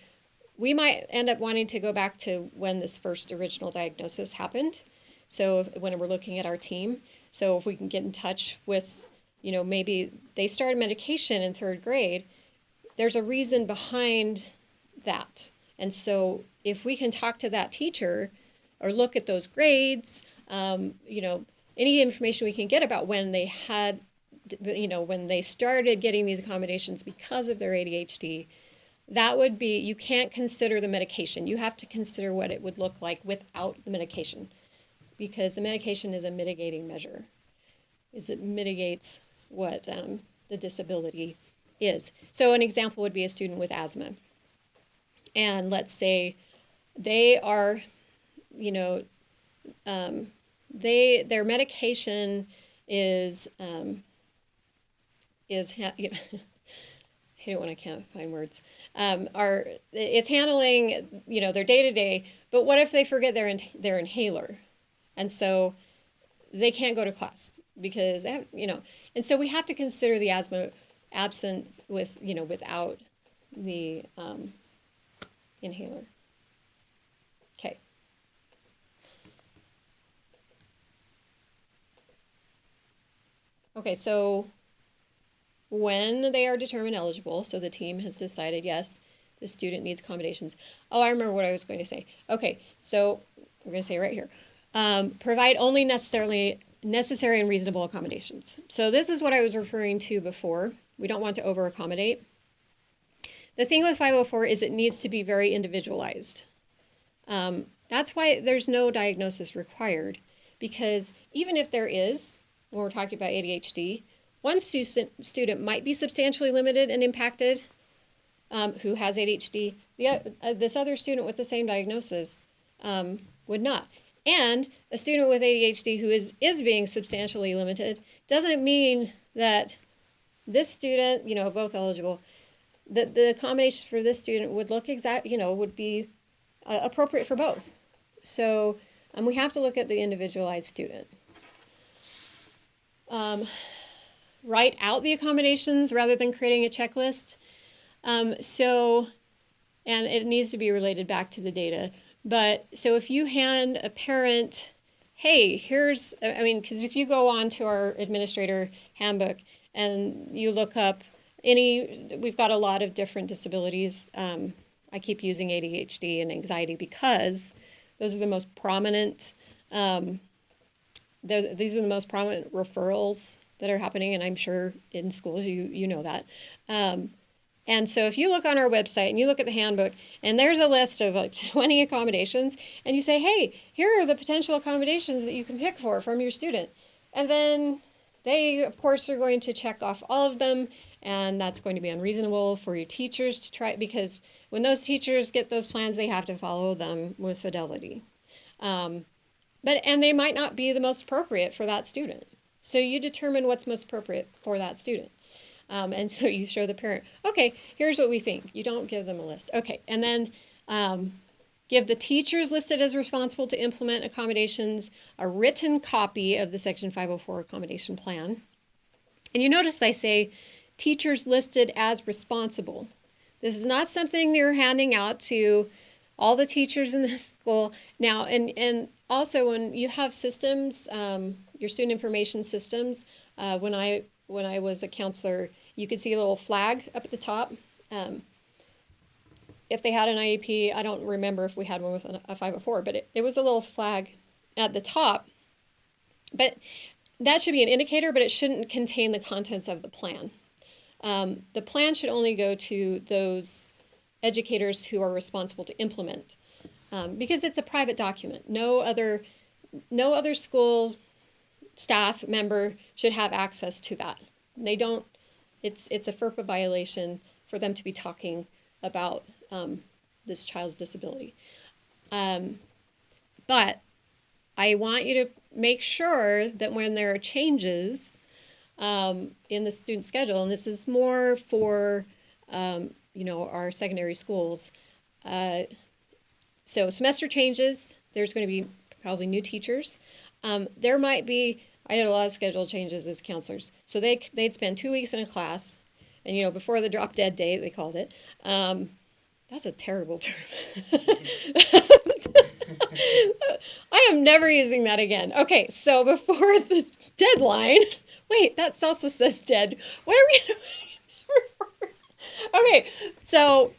S1: we might end up wanting to go back to when this first original diagnosis happened. So when we're looking at our team, so if we can get in touch with, maybe they started medication in 3rd grade, there's a reason behind that. And so if we can talk to that teacher or look at those grades, any information we can get about when they had, when they started getting these accommodations because of their ADHD, that would be, you can't consider the medication. You have to consider what it would look like without the medication, because the medication is a mitigating measure. It mitigates what the disability is. So an example would be a student with asthma. And let's say they are, their medication is I don't want to can't find words. It's handling, their day-to-day, but what if they forget their inhaler? And so they can't go to class because they have, and so we have to consider the asthma absent with, without the inhaler. Okay. Okay, so when they are determined eligible, so the team has decided, yes, the student needs accommodations. Oh, I remember what I was going to say. Okay, so we're going to say right here. Provide only necessary and reasonable accommodations. So this is what I was referring to before. We don't want to over accommodate. The thing with 504 is it needs to be very individualized. That's why there's no diagnosis required, because even if there is, when we're talking about ADHD, one student might be substantially limited and impacted who has ADHD. This other student with the same diagnosis would not. And a student with ADHD who is being substantially limited doesn't mean that this student, both eligible, that the accommodations for this student would look would be appropriate for both. So we have to look at the individualized student. Write out the accommodations rather than creating a checklist. And it needs to be related back to the data. But so if you hand a parent, hey, because if you go on to our administrator handbook and you look up we've got a lot of different disabilities. I keep using ADHD and anxiety because those are the most prominent, these are the most prominent referrals that are happening, and I'm sure in schools you know that. And so if you look on our website and you look at the handbook, and there's a list of like 20 accommodations, and you say, hey, here are the potential accommodations that you can pick from your student. And then they, of course, are going to check off all of them, and that's going to be unreasonable for your teachers to try, because when those teachers get those plans, they have to follow them with fidelity. And they might not be the most appropriate for that student. So you determine what's most appropriate for that student. And so you show the parent, okay, here's what we think. You don't give them a list. Okay, and then give the teachers listed as responsible to implement accommodations a written copy of the Section 504 accommodation plan. And you notice I say teachers listed as responsible. This is not something you're handing out to all the teachers in the school. Now, and also when you have systems, your student information systems, when I was a counselor, you could see a little flag up at the top. If they had an IEP, I don't remember if we had one with a 504, but it was a little flag at the top. But that should be an indicator, but it shouldn't contain the contents of the plan. The plan should only go to those educators who are responsible to implement, because it's a private document. No other school staff member should have access to that. They don't. It's a FERPA violation for them to be talking about this child's disability. But I want you to make sure that when there are changes in the student schedule, and this is more for our secondary schools. So semester changes, there's going to be probably new teachers. There might be, I did a lot of schedule changes as counselors. So they'd spend 2 weeks in a class, and before the drop dead date, they called it. That's a terrible term. I am never using that again. Okay, so before the deadline, wait, that also says dead. What are we doing? Okay, so,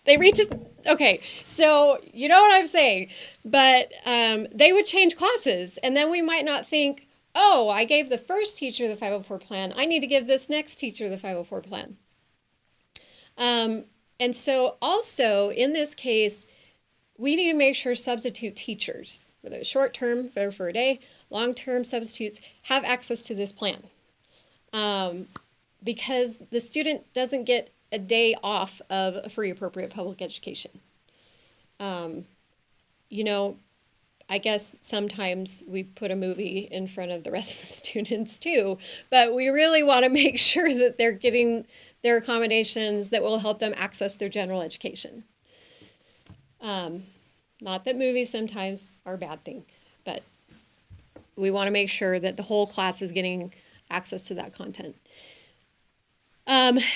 S1: they reach, okay, so you know what I'm saying, but they would change classes, and then we might not think, oh, I gave the first teacher the 504 plan, I need to give this next teacher the 504 plan. And so also, in this case, we need to make sure substitute teachers, whether it's short-term, for a day, long-term substitutes, have access to this plan. Because the student doesn't get a day off of a free appropriate public education. I guess sometimes we put a movie in front of the rest of the students too, but we really want to make sure that they're getting their accommodations that will help them access their general education. Not that movies sometimes are a bad thing, but we want to make sure that the whole class is getting access to that content.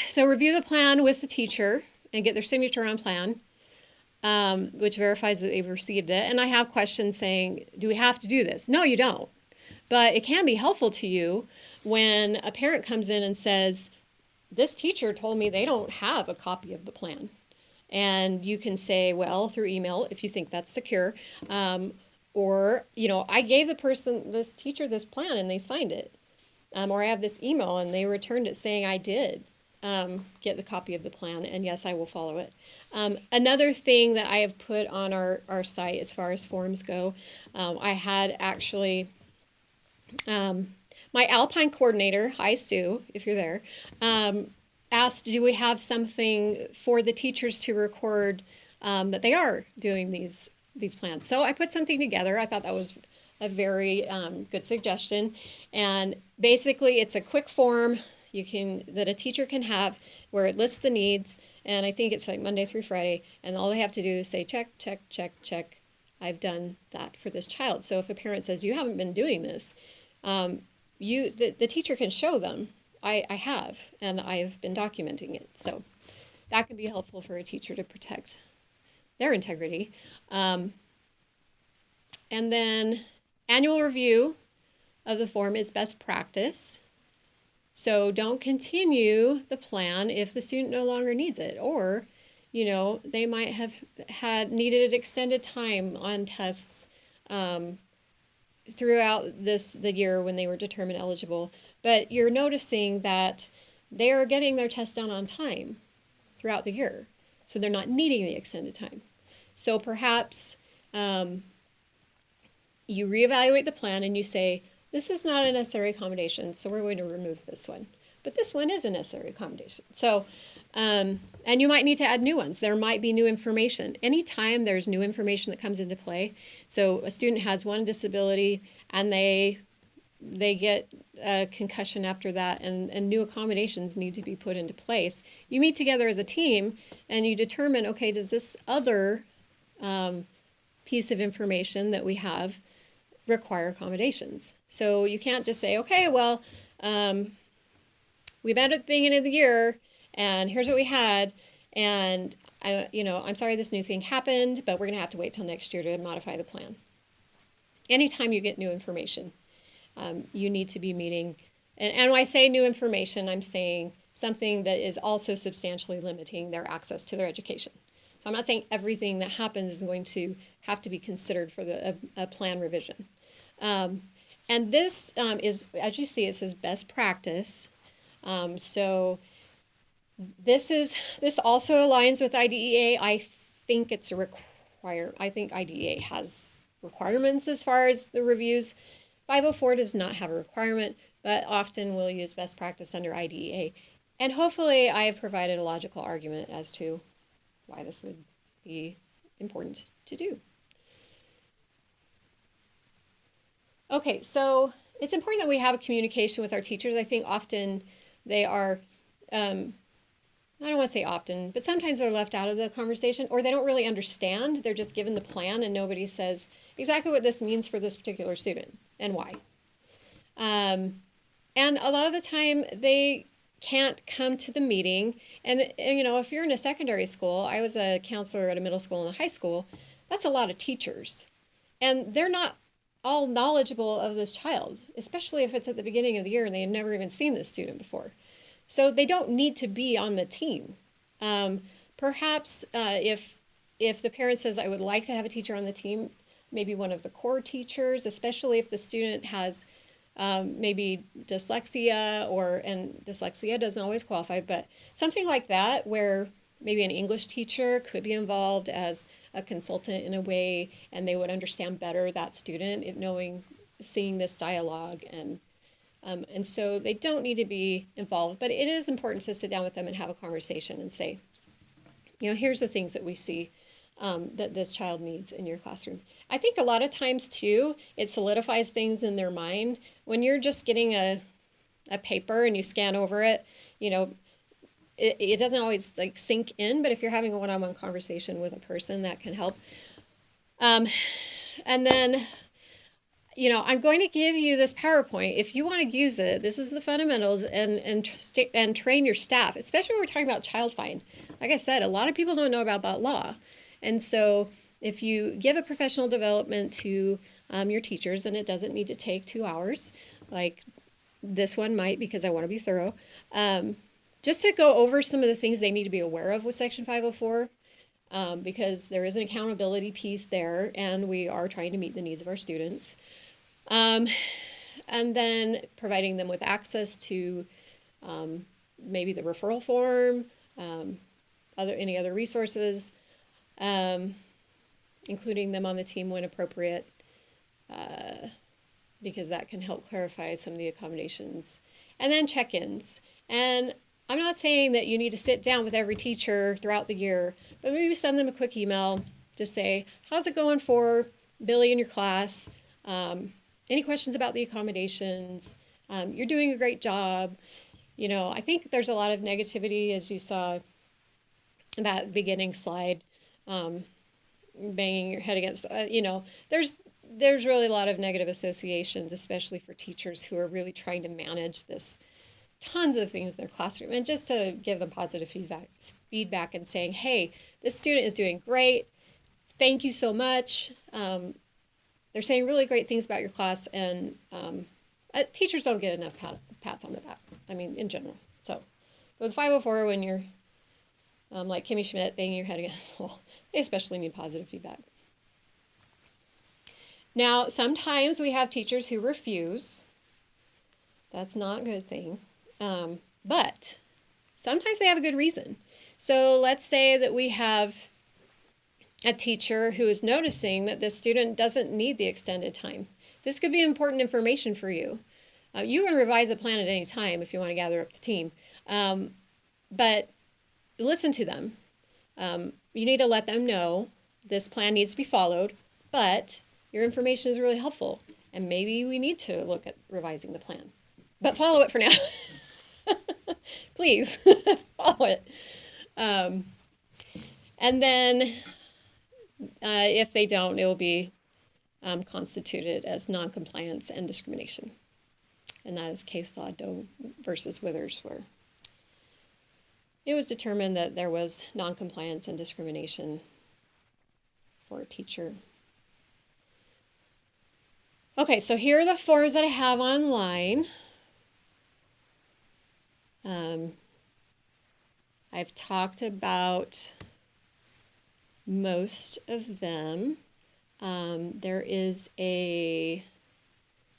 S1: So review the plan with the teacher and get their signature on plan, which verifies that they've received it. And I have questions saying, do we have to do this? No, you don't. But it can be helpful to you when a parent comes in and says, this teacher told me they don't have a copy of the plan. And you can say, well, through email, if you think that's secure, or, I gave this teacher this plan and they signed it. Or I have this email and they returned it saying I did get the copy of the plan, and yes, I will follow it. Another thing that I have put on our site as far as forms go, I had actually, my Alpine coordinator, hi Sue, if you're there, asked, do we have something for the teachers to record that they are doing these plans? So I put something together. I thought that was a very good suggestion. And basically it's a quick form that a teacher can have where it lists the needs, and I think it's like Monday through Friday, and all they have to do is say check, check, check, check, I've done that for this child. So if a parent says you haven't been doing this, the teacher can show them, I have, and I've been documenting it. So that can be helpful for a teacher to protect their integrity. And then annual review of the form is best practice. So don't continue the plan if the student no longer needs it, or, they might have needed extended time on tests throughout the year when they were determined eligible. But you're noticing that they are getting their tests done on time throughout the year, so they're not needing the extended time. So perhaps you reevaluate the plan and you say, this is not a necessary accommodation, so we're going to remove this one. But this one is a necessary accommodation. So, and you might need to add new ones. There might be new information. Anytime there's new information that comes into play, so a student has one disability and they get a concussion after that, and new accommodations need to be put into place. You meet together as a team and you determine, okay, does this other piece of information that we have require accommodations? So you can't just say, okay, well, we met at the beginning of the year and here's what we had, and I'm sorry this new thing happened, but we're going to have to wait till next year to modify the plan. Anytime you get new information, you need to be meeting, and when I say new information, I'm saying something that is also substantially limiting their access to their education. So I'm not saying everything that happens is going to have to be considered for a plan revision. And this is, as you see, it says best practice. So this also aligns with IDEA. I think it's I think IDEA has requirements as far as the reviews. 504 does not have a requirement, but often we'll use best practice under IDEA. And hopefully I have provided a logical argument as to why this would be important to do. Okay, so it's important that we have a communication with our teachers. I think often they are, I don't want to say often, but sometimes they're left out of the conversation, or they don't really understand. They're just given the plan and nobody says exactly what this means for this particular student and why. And a lot of the time they can't come to the meeting. And if you're in a secondary school, I was a counselor at a middle school and a high school, that's a lot of teachers. And they're not all knowledgeable of this child, especially if it's at the beginning of the year and they've never even seen this student before. So they don't need to be on the team. Perhaps if the parent says, I would like to have a teacher on the team, maybe one of the core teachers, especially if the student has maybe dyslexia, and dyslexia doesn't always qualify, but something like that where maybe an English teacher could be involved as a consultant in a way, and they would understand better that student, seeing this dialogue, and so they don't need to be involved, but it is important to sit down with them and have a conversation and say, here's the things that we see that this child needs in your classroom. I think a lot of times too, it solidifies things in their mind. When you're just getting a paper and you scan over it, it doesn't always sink in, but if you're having a one-on-one conversation with a person, that can help. And then, I'm going to give you this PowerPoint. If you want to use it, this is the fundamentals, and train your staff, especially when we're talking about child find. Like I said, a lot of people don't know about that law. And so if you give a professional development to your teachers, and it doesn't need to take 2 hours, like this one might, because I want to be thorough, just to go over some of the things they need to be aware of with Section 504, because there is an accountability piece there, and we are trying to meet the needs of our students. And then providing them with access to maybe the referral form, any other resources, including them on the team when appropriate, because that can help clarify some of the accommodations. And then check-ins. And I'm not saying that you need to sit down with every teacher throughout the year, but maybe send them a quick email. Just say, how's it going for Billy in your class? Any questions about the accommodations? You're doing a great job. I think there's a lot of negativity, as you saw in that beginning slide, banging your head against, there's really a lot of negative associations, especially for teachers who are really trying to manage this tons of things in their classroom, and just to give them positive feedback and saying, hey, this student is doing great. Thank you so much. They're saying really great things about your class, and teachers don't get enough pats on the back, in general. So with 504, when you're like Kimmy Schmidt banging your head against the wall, they especially need positive feedback. Now, sometimes we have teachers who refuse. That's not a good thing. But sometimes they have a good reason. So let's say that we have a teacher who is noticing that this student doesn't need the extended time. This could be important information for you. You can revise the plan at any time if you want to gather up the team. But listen to them. You need to let them know this plan needs to be followed, but your information is really helpful. And maybe we need to look at revising the plan. But follow it for now. Please, follow it. And then if they don't, it will be constituted as noncompliance and discrimination. And that is case law Doe versus Withers, where it was determined that there was noncompliance and discrimination for a teacher. Okay, so here are the forms that I have online. I've talked about most of them. There is a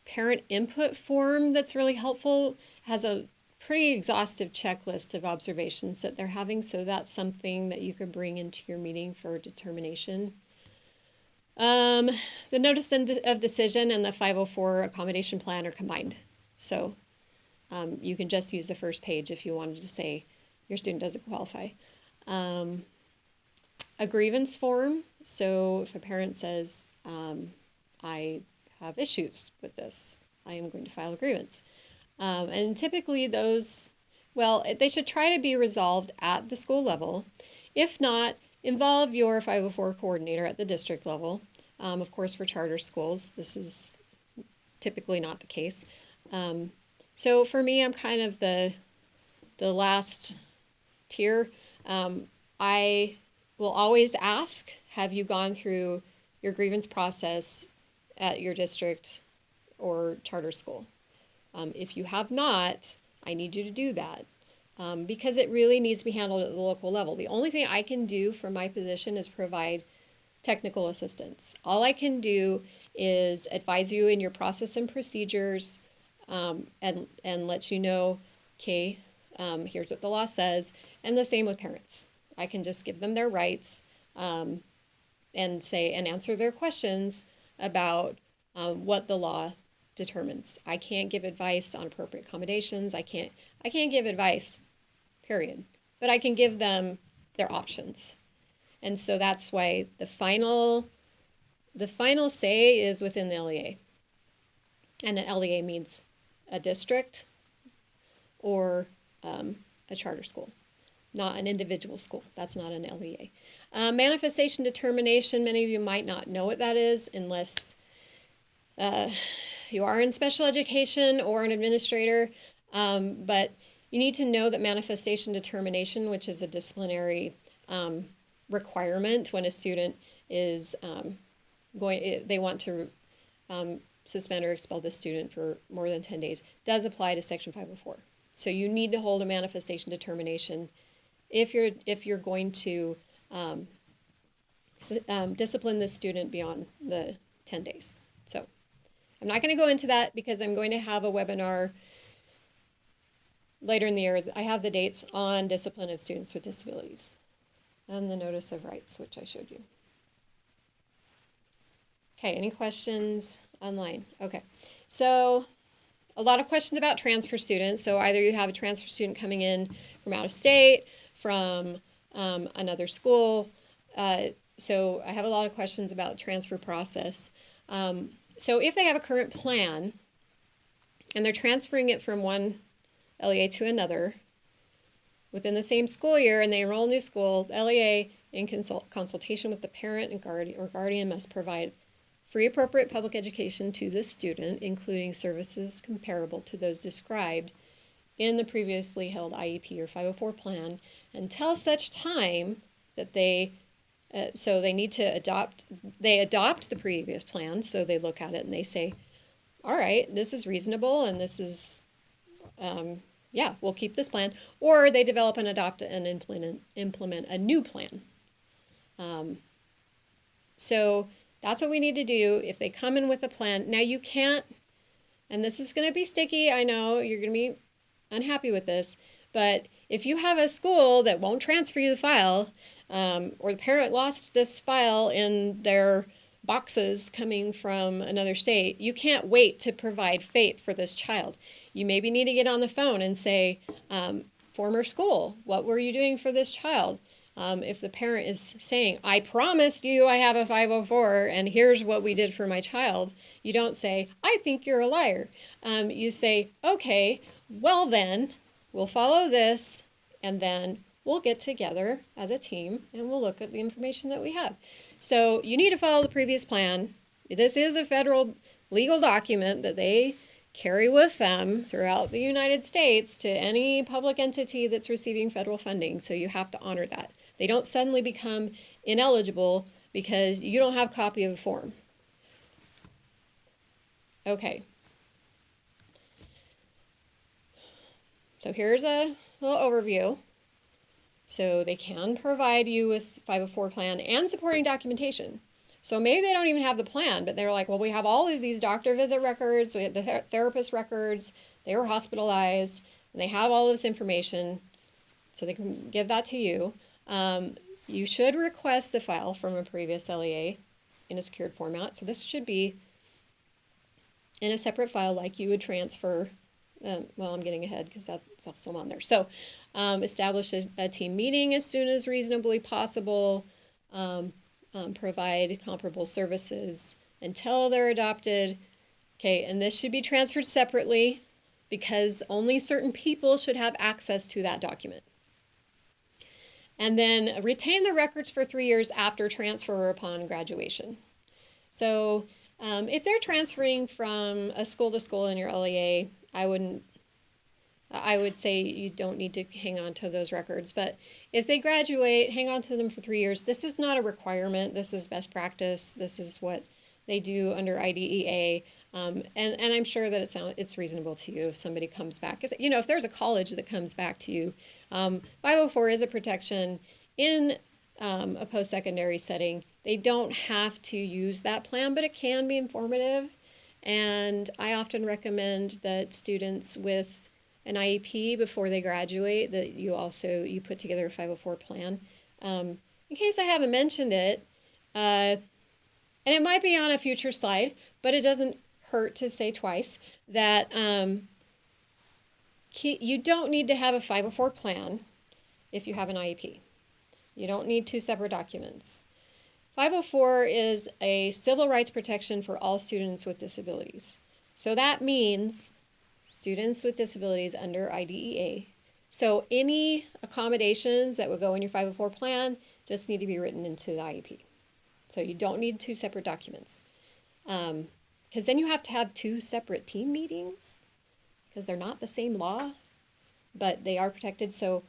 S1: parent input form that's really helpful. It has a pretty exhaustive checklist of observations that they're having, so that's something that you could bring into your meeting for determination. The notice of decision and the 504 accommodation plan are combined. So you can just use the first page if you wanted to say your student doesn't qualify. A grievance form. So if a parent says, I have issues with this, I am going to file a grievance. And typically those, well, they should try to be resolved at the school level. If not, involve your 504 coordinator at the district level. Of course, for charter schools, this is typically not the case. So for me, I'm kind of the last tier. I will always ask, have you gone through your grievance process at your district or charter school? If you have not, I need you to do that because it really needs to be handled at the local level. The only thing I can do from my position is provide technical assistance. All I can do is advise you in your process and procedures and let you know, okay, here's what the law says, and the same with parents. I can just give them their rights and answer their questions about what the law determines. I can't give advice on appropriate accommodations. I can't give advice, period. But I can give them their options. And so that's why the final say is within the LEA. And an LEA means a district or a charter school, not an individual school. That's not an LEA. Manifestation determination, many of you might not know what that is unless you are in special education or an administrator, but you need to know that manifestation determination, which is a disciplinary requirement when a student is they want to suspend or expel the student for more than 10 days, does apply to Section 504. So you need to hold a manifestation determination if you're going to discipline the student beyond the 10 days. So I'm not going to go into that because I'm going to have a webinar later in the year. I have the dates on discipline of students with disabilities and the notice of rights, which I showed you. Okay, any questions online? Okay, so a lot of questions about transfer students. So either you have a transfer student coming in from out of state, from another school. So I have a lot of questions about transfer process. So if they have a current plan and they're transferring it from one LEA to another within the same school year and they enroll in a new school, the LEA, in consultation with the parent and guardian, must provide free appropriate public education to the student, including services comparable to those described in the previously held IEP or 504 plan until such time that they need to adopt the previous plan. So they look at it and they say, all right, this is reasonable and this is, we'll keep this plan. Or they develop and adopt and implement a new plan. So that's what we need to do if they come in with a plan. Now you can't, and this is going to be sticky, I know you're going to be unhappy with this, but if you have a school that won't transfer you the file, or the parent lost this file in their boxes coming from another state, you can't wait to provide FAPE for this child. You maybe need to get on the phone and say, former school, what were you doing for this child? If the parent is saying, I promised you I have a 504 and here's what we did for my child, you don't say, I think you're a liar. You say, okay, well then, we'll follow this and then we'll get together as a team and we'll look at the information that we have. So you need to follow the previous plan. This is a federal legal document that they carry with them throughout the United States to any public entity that's receiving federal funding. So you have to honor that. They don't suddenly become ineligible because you don't have a copy of a form. Okay. So here's a little overview. So they can provide you with 504 plan and supporting documentation. So maybe they don't even have the plan, but they're like, well, we have all of these doctor visit records, we have the therapist records, they were hospitalized, and they have all this information, so they can give that to you. You should request the file from a previous LEA in a secured format. So this should be in a separate file like you would transfer. Well, I'm getting ahead because that's also on there. So establish a team meeting as soon as reasonably possible. Provide comparable services until they're adopted. Okay, and this should be transferred separately because only certain people should have access to that document. And then retain the records for 3 years after transfer or upon graduation. So if they're transferring from a school to school in your LEA, I would say you don't need to hang on to those records. But if they graduate, hang on to them for 3 years. This is not a requirement. This is best practice. This is what they do under IDEA. And I'm sure that it's reasonable to you if somebody comes back. You know, if there's a college that comes back to you, 504 is a protection in a post-secondary setting. They don't have to use that plan, but it can be informative. And I often recommend that students with an IEP before they graduate, that you put together a 504 plan. In case I haven't mentioned it, and it might be on a future slide, but it doesn't hurt to say twice that you don't need to have a 504 plan if you have an IEP. You don't need 2 separate documents. 504 is a civil rights protection for all students with disabilities. So that means students with disabilities under IDEA. So any accommodations that would go in your 504 plan just need to be written into the IEP. So you don't need 2 separate documents. Because then you have to have 2 separate team meetings because they're not the same law, but they are protected. So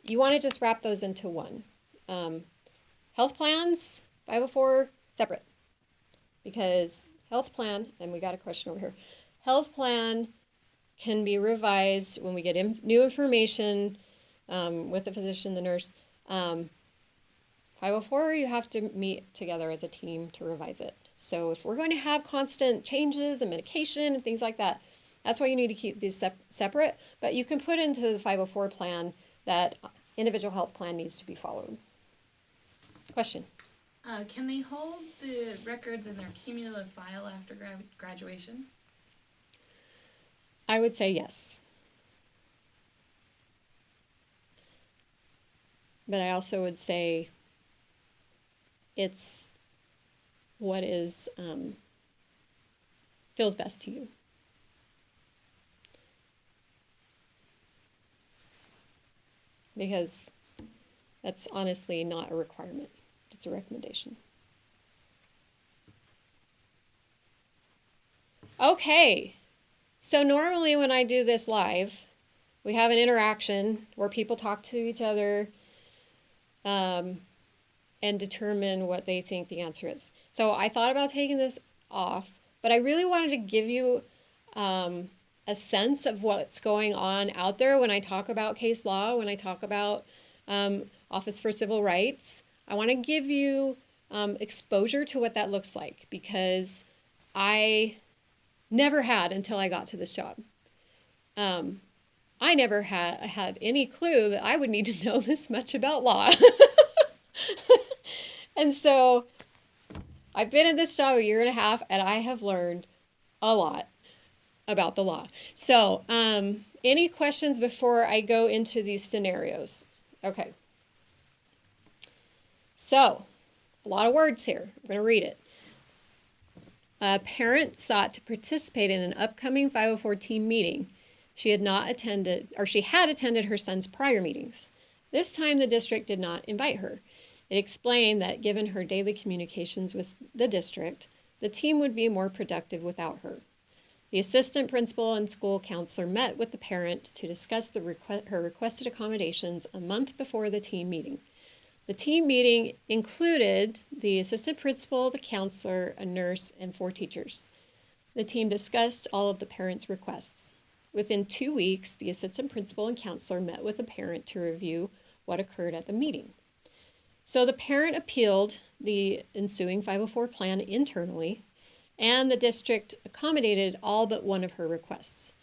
S1: you want to just wrap those into one. Health plans, 504, separate. Because health plan, and we got a question over here, health plan can be revised when we get new information with the physician, the nurse. 504, you have to meet together as a team to revise it. So if we're going to have constant changes and medication and things like that, that's why you need to keep these separate. But you can put into the 504 plan that individual health plan needs to be followed. Question?
S4: Can they hold the records in their cumulative file after graduation?
S1: I would say yes. But I also would say it's what is feels best to you. Because that's honestly not a requirement. It's a recommendation. Okay. So normally when I do this live, we have an interaction where people talk to each other and determine what they think the answer is. So I thought about taking this off, but I really wanted to give you a sense of what's going on out there when I talk about case law, when I talk about Office for Civil Rights. I want to give you exposure to what that looks like because I never had until I got to this job. I never had any clue that I would need to know this much about law. And so I've been in this job a year and a half, and I have learned a lot about the law. So, any questions before I go into these scenarios? Okay. So, a lot of words here. I'm going to read it. A parent sought to participate in an upcoming 504 team meeting. She had attended her son's prior meetings. This time the district did not invite her. It explained that given her daily communications with the district, the team would be more productive without her. The assistant principal and school counselor met with the parent to discuss her requested accommodations a month before the team meeting. The team meeting included the assistant principal, the counselor, a nurse, and 4 teachers. The team discussed all of the parents' requests. Within 2 weeks, the assistant principal and counselor met with the parent to review what occurred at the meeting. So the parent appealed the ensuing 504 plan internally, and the district accommodated all but one of her requests.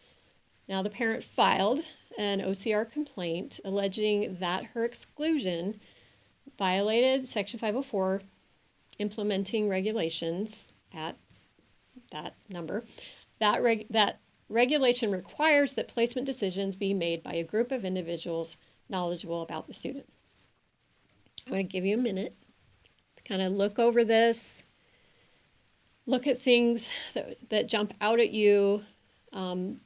S1: Now the parent filed an OCR complaint alleging that her exclusion violated Section 504 implementing regulations at that number. That regulation requires that placement decisions be made by a group of individuals knowledgeable about the student. I'm going to give you a minute to kind of look over this, look at things that jump out at you that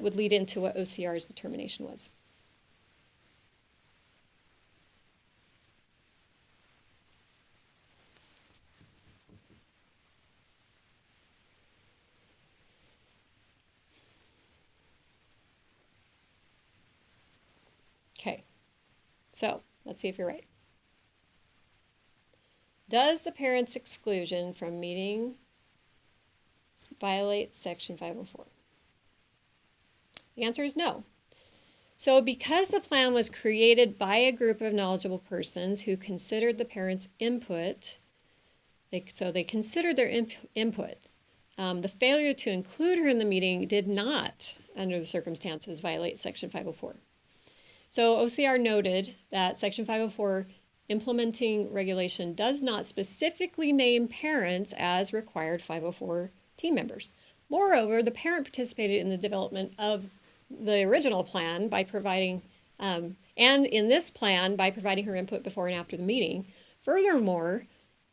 S1: would lead into what OCR's determination was. Okay, so let's see if you're right. Does the parent's exclusion from meeting violate Section 504? The answer is no. So because the plan was created by a group of knowledgeable persons who considered the parents' input, they considered their input. The failure to include her in the meeting did not, under the circumstances, violate Section 504. So OCR noted that Section 504 implementing regulation does not specifically name parents as required 504 team members. Moreover, the parent participated in the development of the original plan by providing, and in this plan by providing her input before and after the meeting. Furthermore,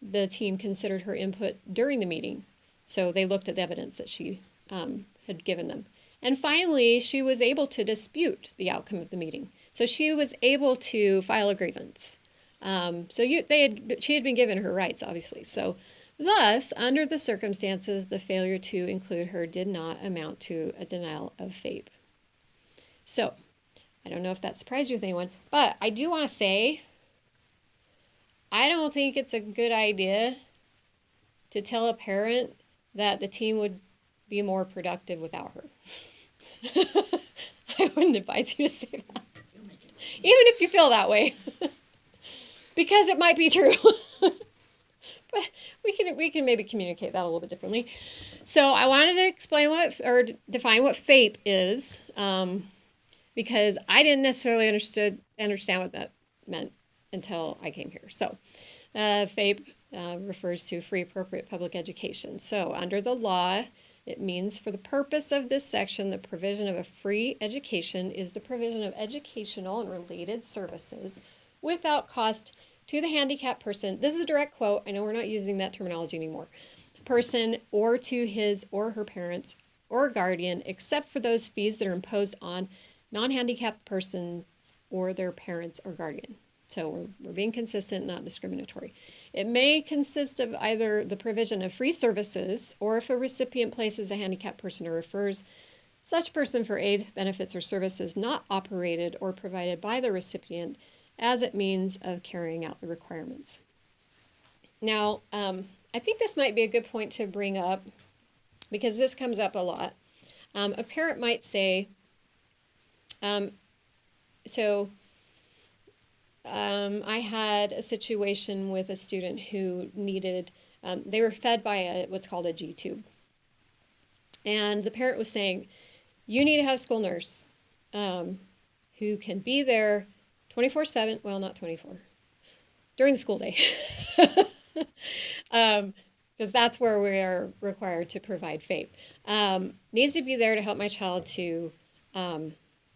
S1: the team considered her input during the meeting. So they looked at the evidence that she had given them. And finally, she was able to dispute the outcome of the meeting. So she was able to file a grievance. She had been given her rights, obviously. So thus, under the circumstances, the failure to include her did not amount to a denial of FAPE. So, I don't know if that surprised you with anyone, but I do want to say, I don't think it's a good idea to tell a parent that the team would be more productive without her. I wouldn't advise you to say that. Even if you feel that way. Because it might be true. But we can maybe communicate that a little bit differently. So I wanted to explain define what FAPE is, because I didn't necessarily understand what that meant until I came here. So FAPE refers to free appropriate public education. So under the law, it means for the purpose of this section, the provision of a free education is the provision of educational and related services without cost to the handicapped person. This is a direct quote. I know we're not using that terminology anymore. Person or to his or her parents or guardian, except for those fees that are imposed on non-handicapped persons or their parents or guardian. So we're being consistent, not discriminatory. It may consist of either the provision of free services, or if a recipient places a handicapped person or refers such person for aid, benefits, or services not operated or provided by the recipient as it means of carrying out the requirements. Now, I think this might be a good point to bring up, because this comes up a lot. A parent might say, I had a situation with a student who needed, they were fed by what's called a G-tube. And the parent was saying, you need to have a school nurse who can be there 24/7, well, not 24, during the school day. because that's where we are required to provide FAPE. Needs to be there to help my child to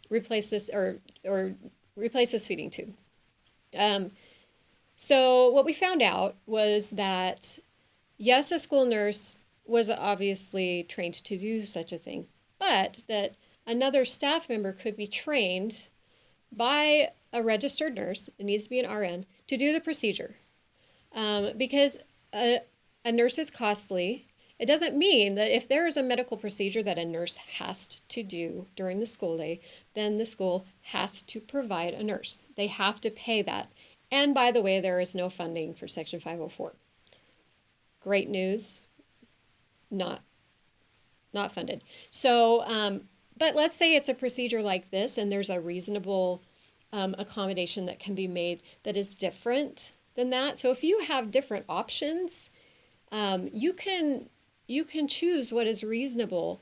S1: replace this or replace this feeding tube. So what we found out was that, yes, a school nurse was obviously trained to do such a thing, but that another staff member could be trained by a registered nurse, it needs to be an RN, to do the procedure. Because a nurse is costly. It doesn't mean that if there is a medical procedure that a nurse has to do during the school day, then the school has to provide a nurse. They have to pay that. And by the way, there is no funding for Section 504. Great news, not funded. So, but let's say it's a procedure like this and there's a reasonable accommodation that can be made that is different than that. So if you have different options, you can choose what is reasonable.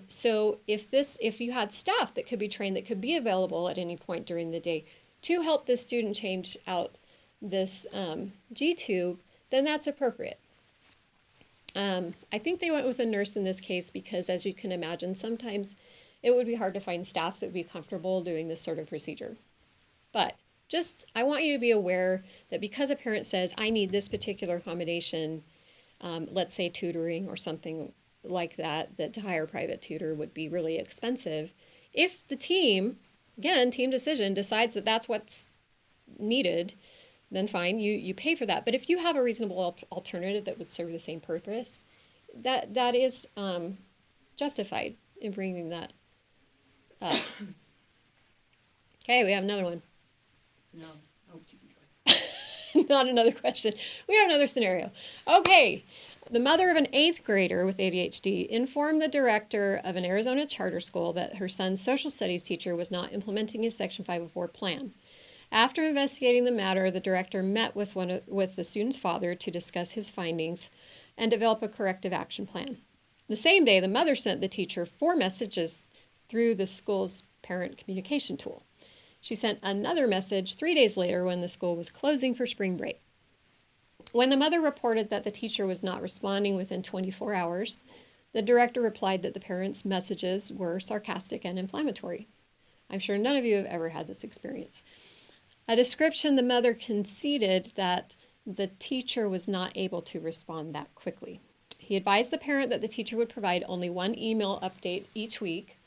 S1: So if you had staff that could be trained, that could be available at any point during the day to help the student change out this G-tube, then that's appropriate. I think they went with a nurse in this case because, as you can imagine, sometimes it would be hard to find staff that would be comfortable doing this sort of procedure. But I want you to be aware that because a parent says, I need this particular accommodation, let's say tutoring or something like that, that to hire a private tutor would be really expensive. If the team, again, team decision, decides that that's what's needed, then fine, you pay for that. But if you have a reasonable alternative that would serve the same purpose, that is justified in bringing that up. Okay, we have another one.
S5: No. Oh, you can go ahead.
S1: Not another question. We have another scenario. Okay. The mother of an 8th grader with ADHD informed the director of an Arizona charter school that her son's social studies teacher was not implementing his Section 504 plan. After investigating the matter, the director met with the student's father to discuss his findings and develop a corrective action plan. The same day, the mother sent the teacher 4 messages through the school's parent communication tool. She sent another message 3 days later when the school was closing for spring break. When the mother reported that the teacher was not responding within 24 hours, the director replied that the parents' messages were sarcastic and inflammatory. I'm sure none of you have ever had this experience. A description, the mother conceded that the teacher was not able to respond that quickly. He advised the parent that the teacher would provide only 1 email update each week.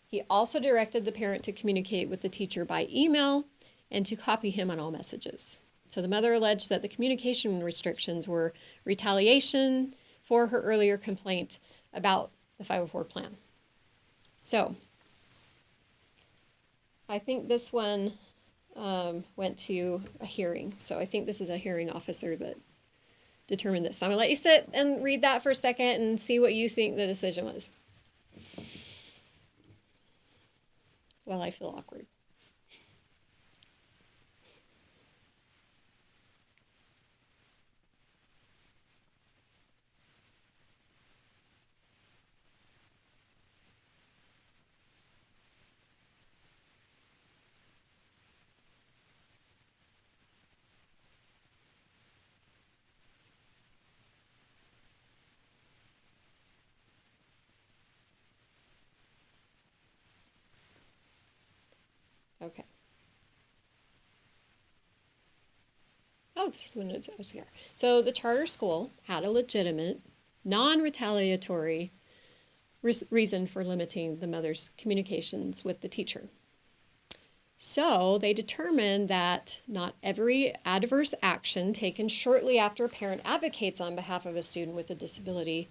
S1: He also directed the parent to communicate with the teacher by email and to copy him on all messages. So the mother alleged that the communication restrictions were retaliation for her earlier complaint about the 504 plan. So I think this one went to a hearing. So I think this is a hearing officer that determined this. So I'm going to let you sit and read that for a second and see what you think the decision was. Well, I feel awkward. Okay. Oh, this is when it was here. So the charter school had a legitimate, non-retaliatory reason for limiting the mother's communications with the teacher. So they determined that not every adverse action taken shortly after a parent advocates on behalf of a student with a disability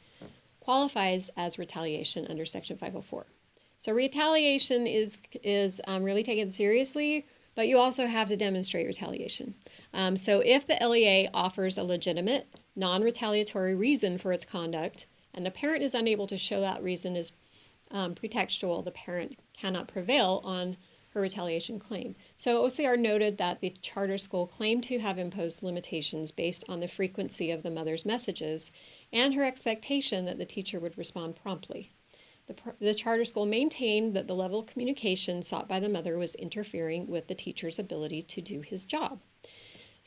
S1: qualifies as retaliation under Section 504. So retaliation is really taken seriously, but you also have to demonstrate retaliation. So if the LEA offers a legitimate, non-retaliatory reason for its conduct, and the parent is unable to show that reason is pretextual, the parent cannot prevail on her retaliation claim. So OCR noted that the charter school claimed to have imposed limitations based on the frequency of the mother's messages and her expectation that the teacher would respond promptly. The charter school maintained that the level of communication sought by the mother was interfering with the teacher's ability to do his job.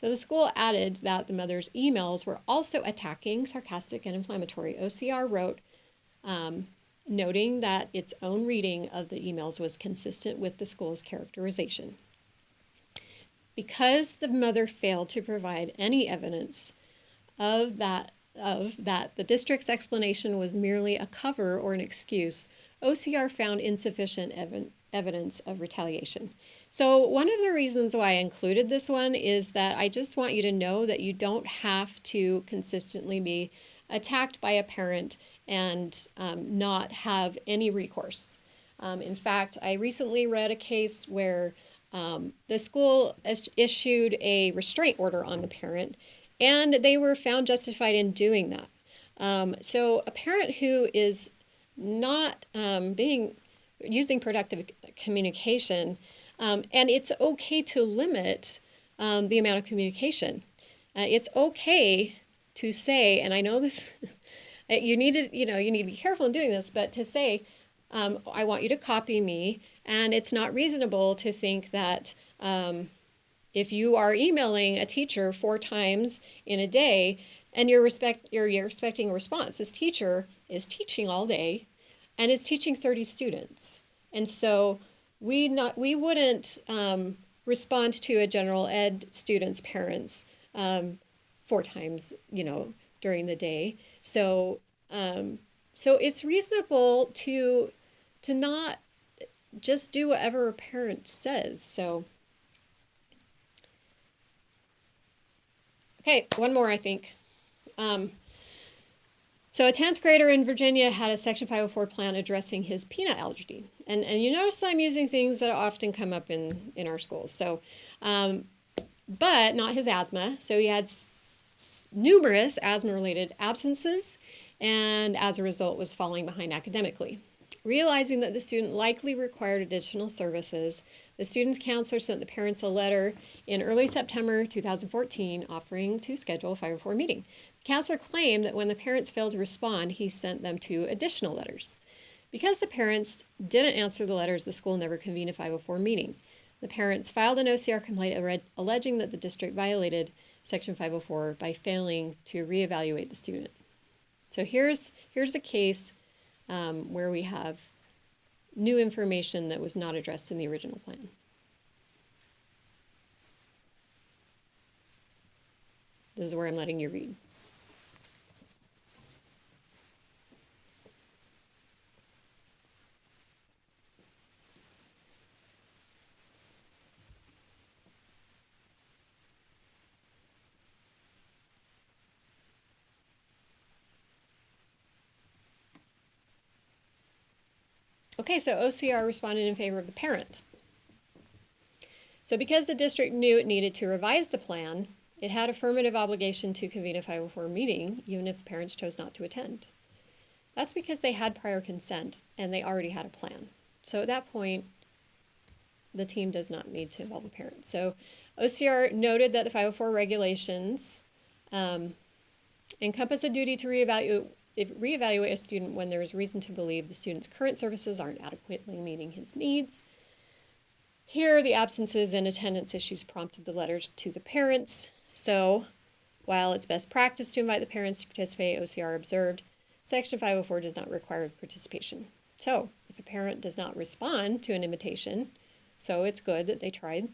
S1: So the school added that the mother's emails were also attacking, sarcastic, and inflammatory. OCR wrote, noting that its own reading of the emails was consistent with the school's characterization. Because the mother failed to provide any evidence of that the district's explanation was merely a cover or an excuse, OCR found insufficient evidence of retaliation. So one of the reasons why I included this one is that I just want you to know that you don't have to consistently be attacked by a parent and not have any recourse. In fact, I recently read a case where the school issued a restraint order on the parent, and they were found justified in doing that. So a parent who is not using productive communication, and it's okay to limit the amount of communication. It's okay to say, and I know this, you need to be careful in doing this, but to say, I want you to copy me, and it's not reasonable to think that if you are emailing a teacher 4 times in a day and you're expecting a response. This teacher is teaching all day and is teaching 30 students. And so we wouldn't respond to a general ed student's parents 4 times, during the day. So it's reasonable to not just do whatever a parent says. So, okay, one more, I think. So a 10th grader in Virginia had a Section 504 plan addressing his peanut allergy. And you notice I'm using things that often come up in our schools. So, but not his asthma. So he had numerous asthma-related absences, and as a result was falling behind academically. Realizing that the student likely required additional services, the student's counselor sent the parents a letter in early September 2014 offering to schedule a 504 meeting. The counselor claimed that when the parents failed to respond, he sent them 2 additional letters. Because the parents didn't answer the letters, the school never convened a 504 meeting. The parents filed an OCR complaint alleging that the district violated Section 504 by failing to reevaluate the student. So here's a case where we have new information that was not addressed in the original plan. This is where I'm letting you read. Okay, so OCR responded in favor of the parent. So because the district knew it needed to revise the plan, it had affirmative obligation to convene a 504 meeting, even if the parents chose not to attend. That's because they had prior consent and they already had a plan. So at that point, the team does not need to involve the parents. So OCR noted that the 504 regulations encompass a duty to reevaluate a student when there is reason to believe the student's current services aren't adequately meeting his needs. Here, the absences and attendance issues prompted the letters to the parents. So, while it's best practice to invite the parents to participate, OCR observed Section 504 does not require participation. So, if a parent does not respond to an invitation, so it's good that they tried,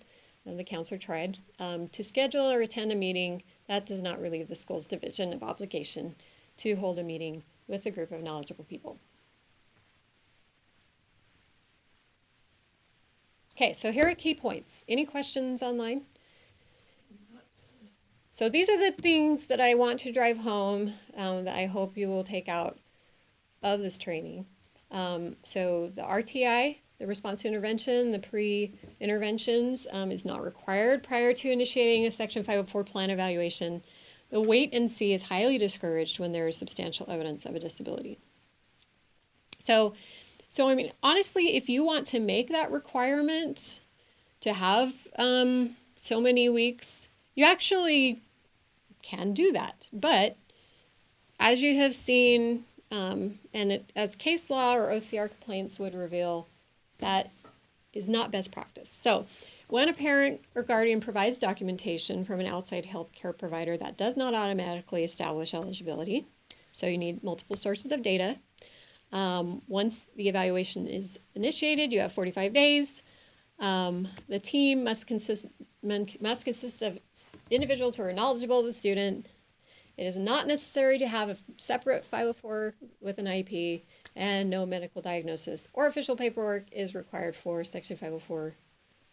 S1: and the counselor tried, to schedule or attend a meeting, that does not relieve the school's division of obligation to hold a meeting with a group of knowledgeable people. Okay, so here are key points. Any questions online? So these are the things that I want to drive home that I hope you will take out of this training. So the RTI, the response to intervention, the pre-interventions is not required prior to initiating a Section 504 plan evaluation. The wait and see is highly discouraged when there is substantial evidence of a disability. So I mean, honestly, if you want to make that requirement to have so many weeks, you actually can do that. But as you have seen, as case law or OCR complaints would reveal, that is not best practice. So when a parent or guardian provides documentation from an outside healthcare provider, that does not automatically establish eligibility. So you need multiple sources of data. Once the evaluation is initiated, you have 45 days. The team must consist of individuals who are knowledgeable of the student. It is not necessary to have a separate 504 with an IEP, and no medical diagnosis or official paperwork is required for Section 504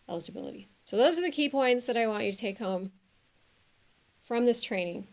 S1: eligibility. So those are the key points that I want you to take home from this training.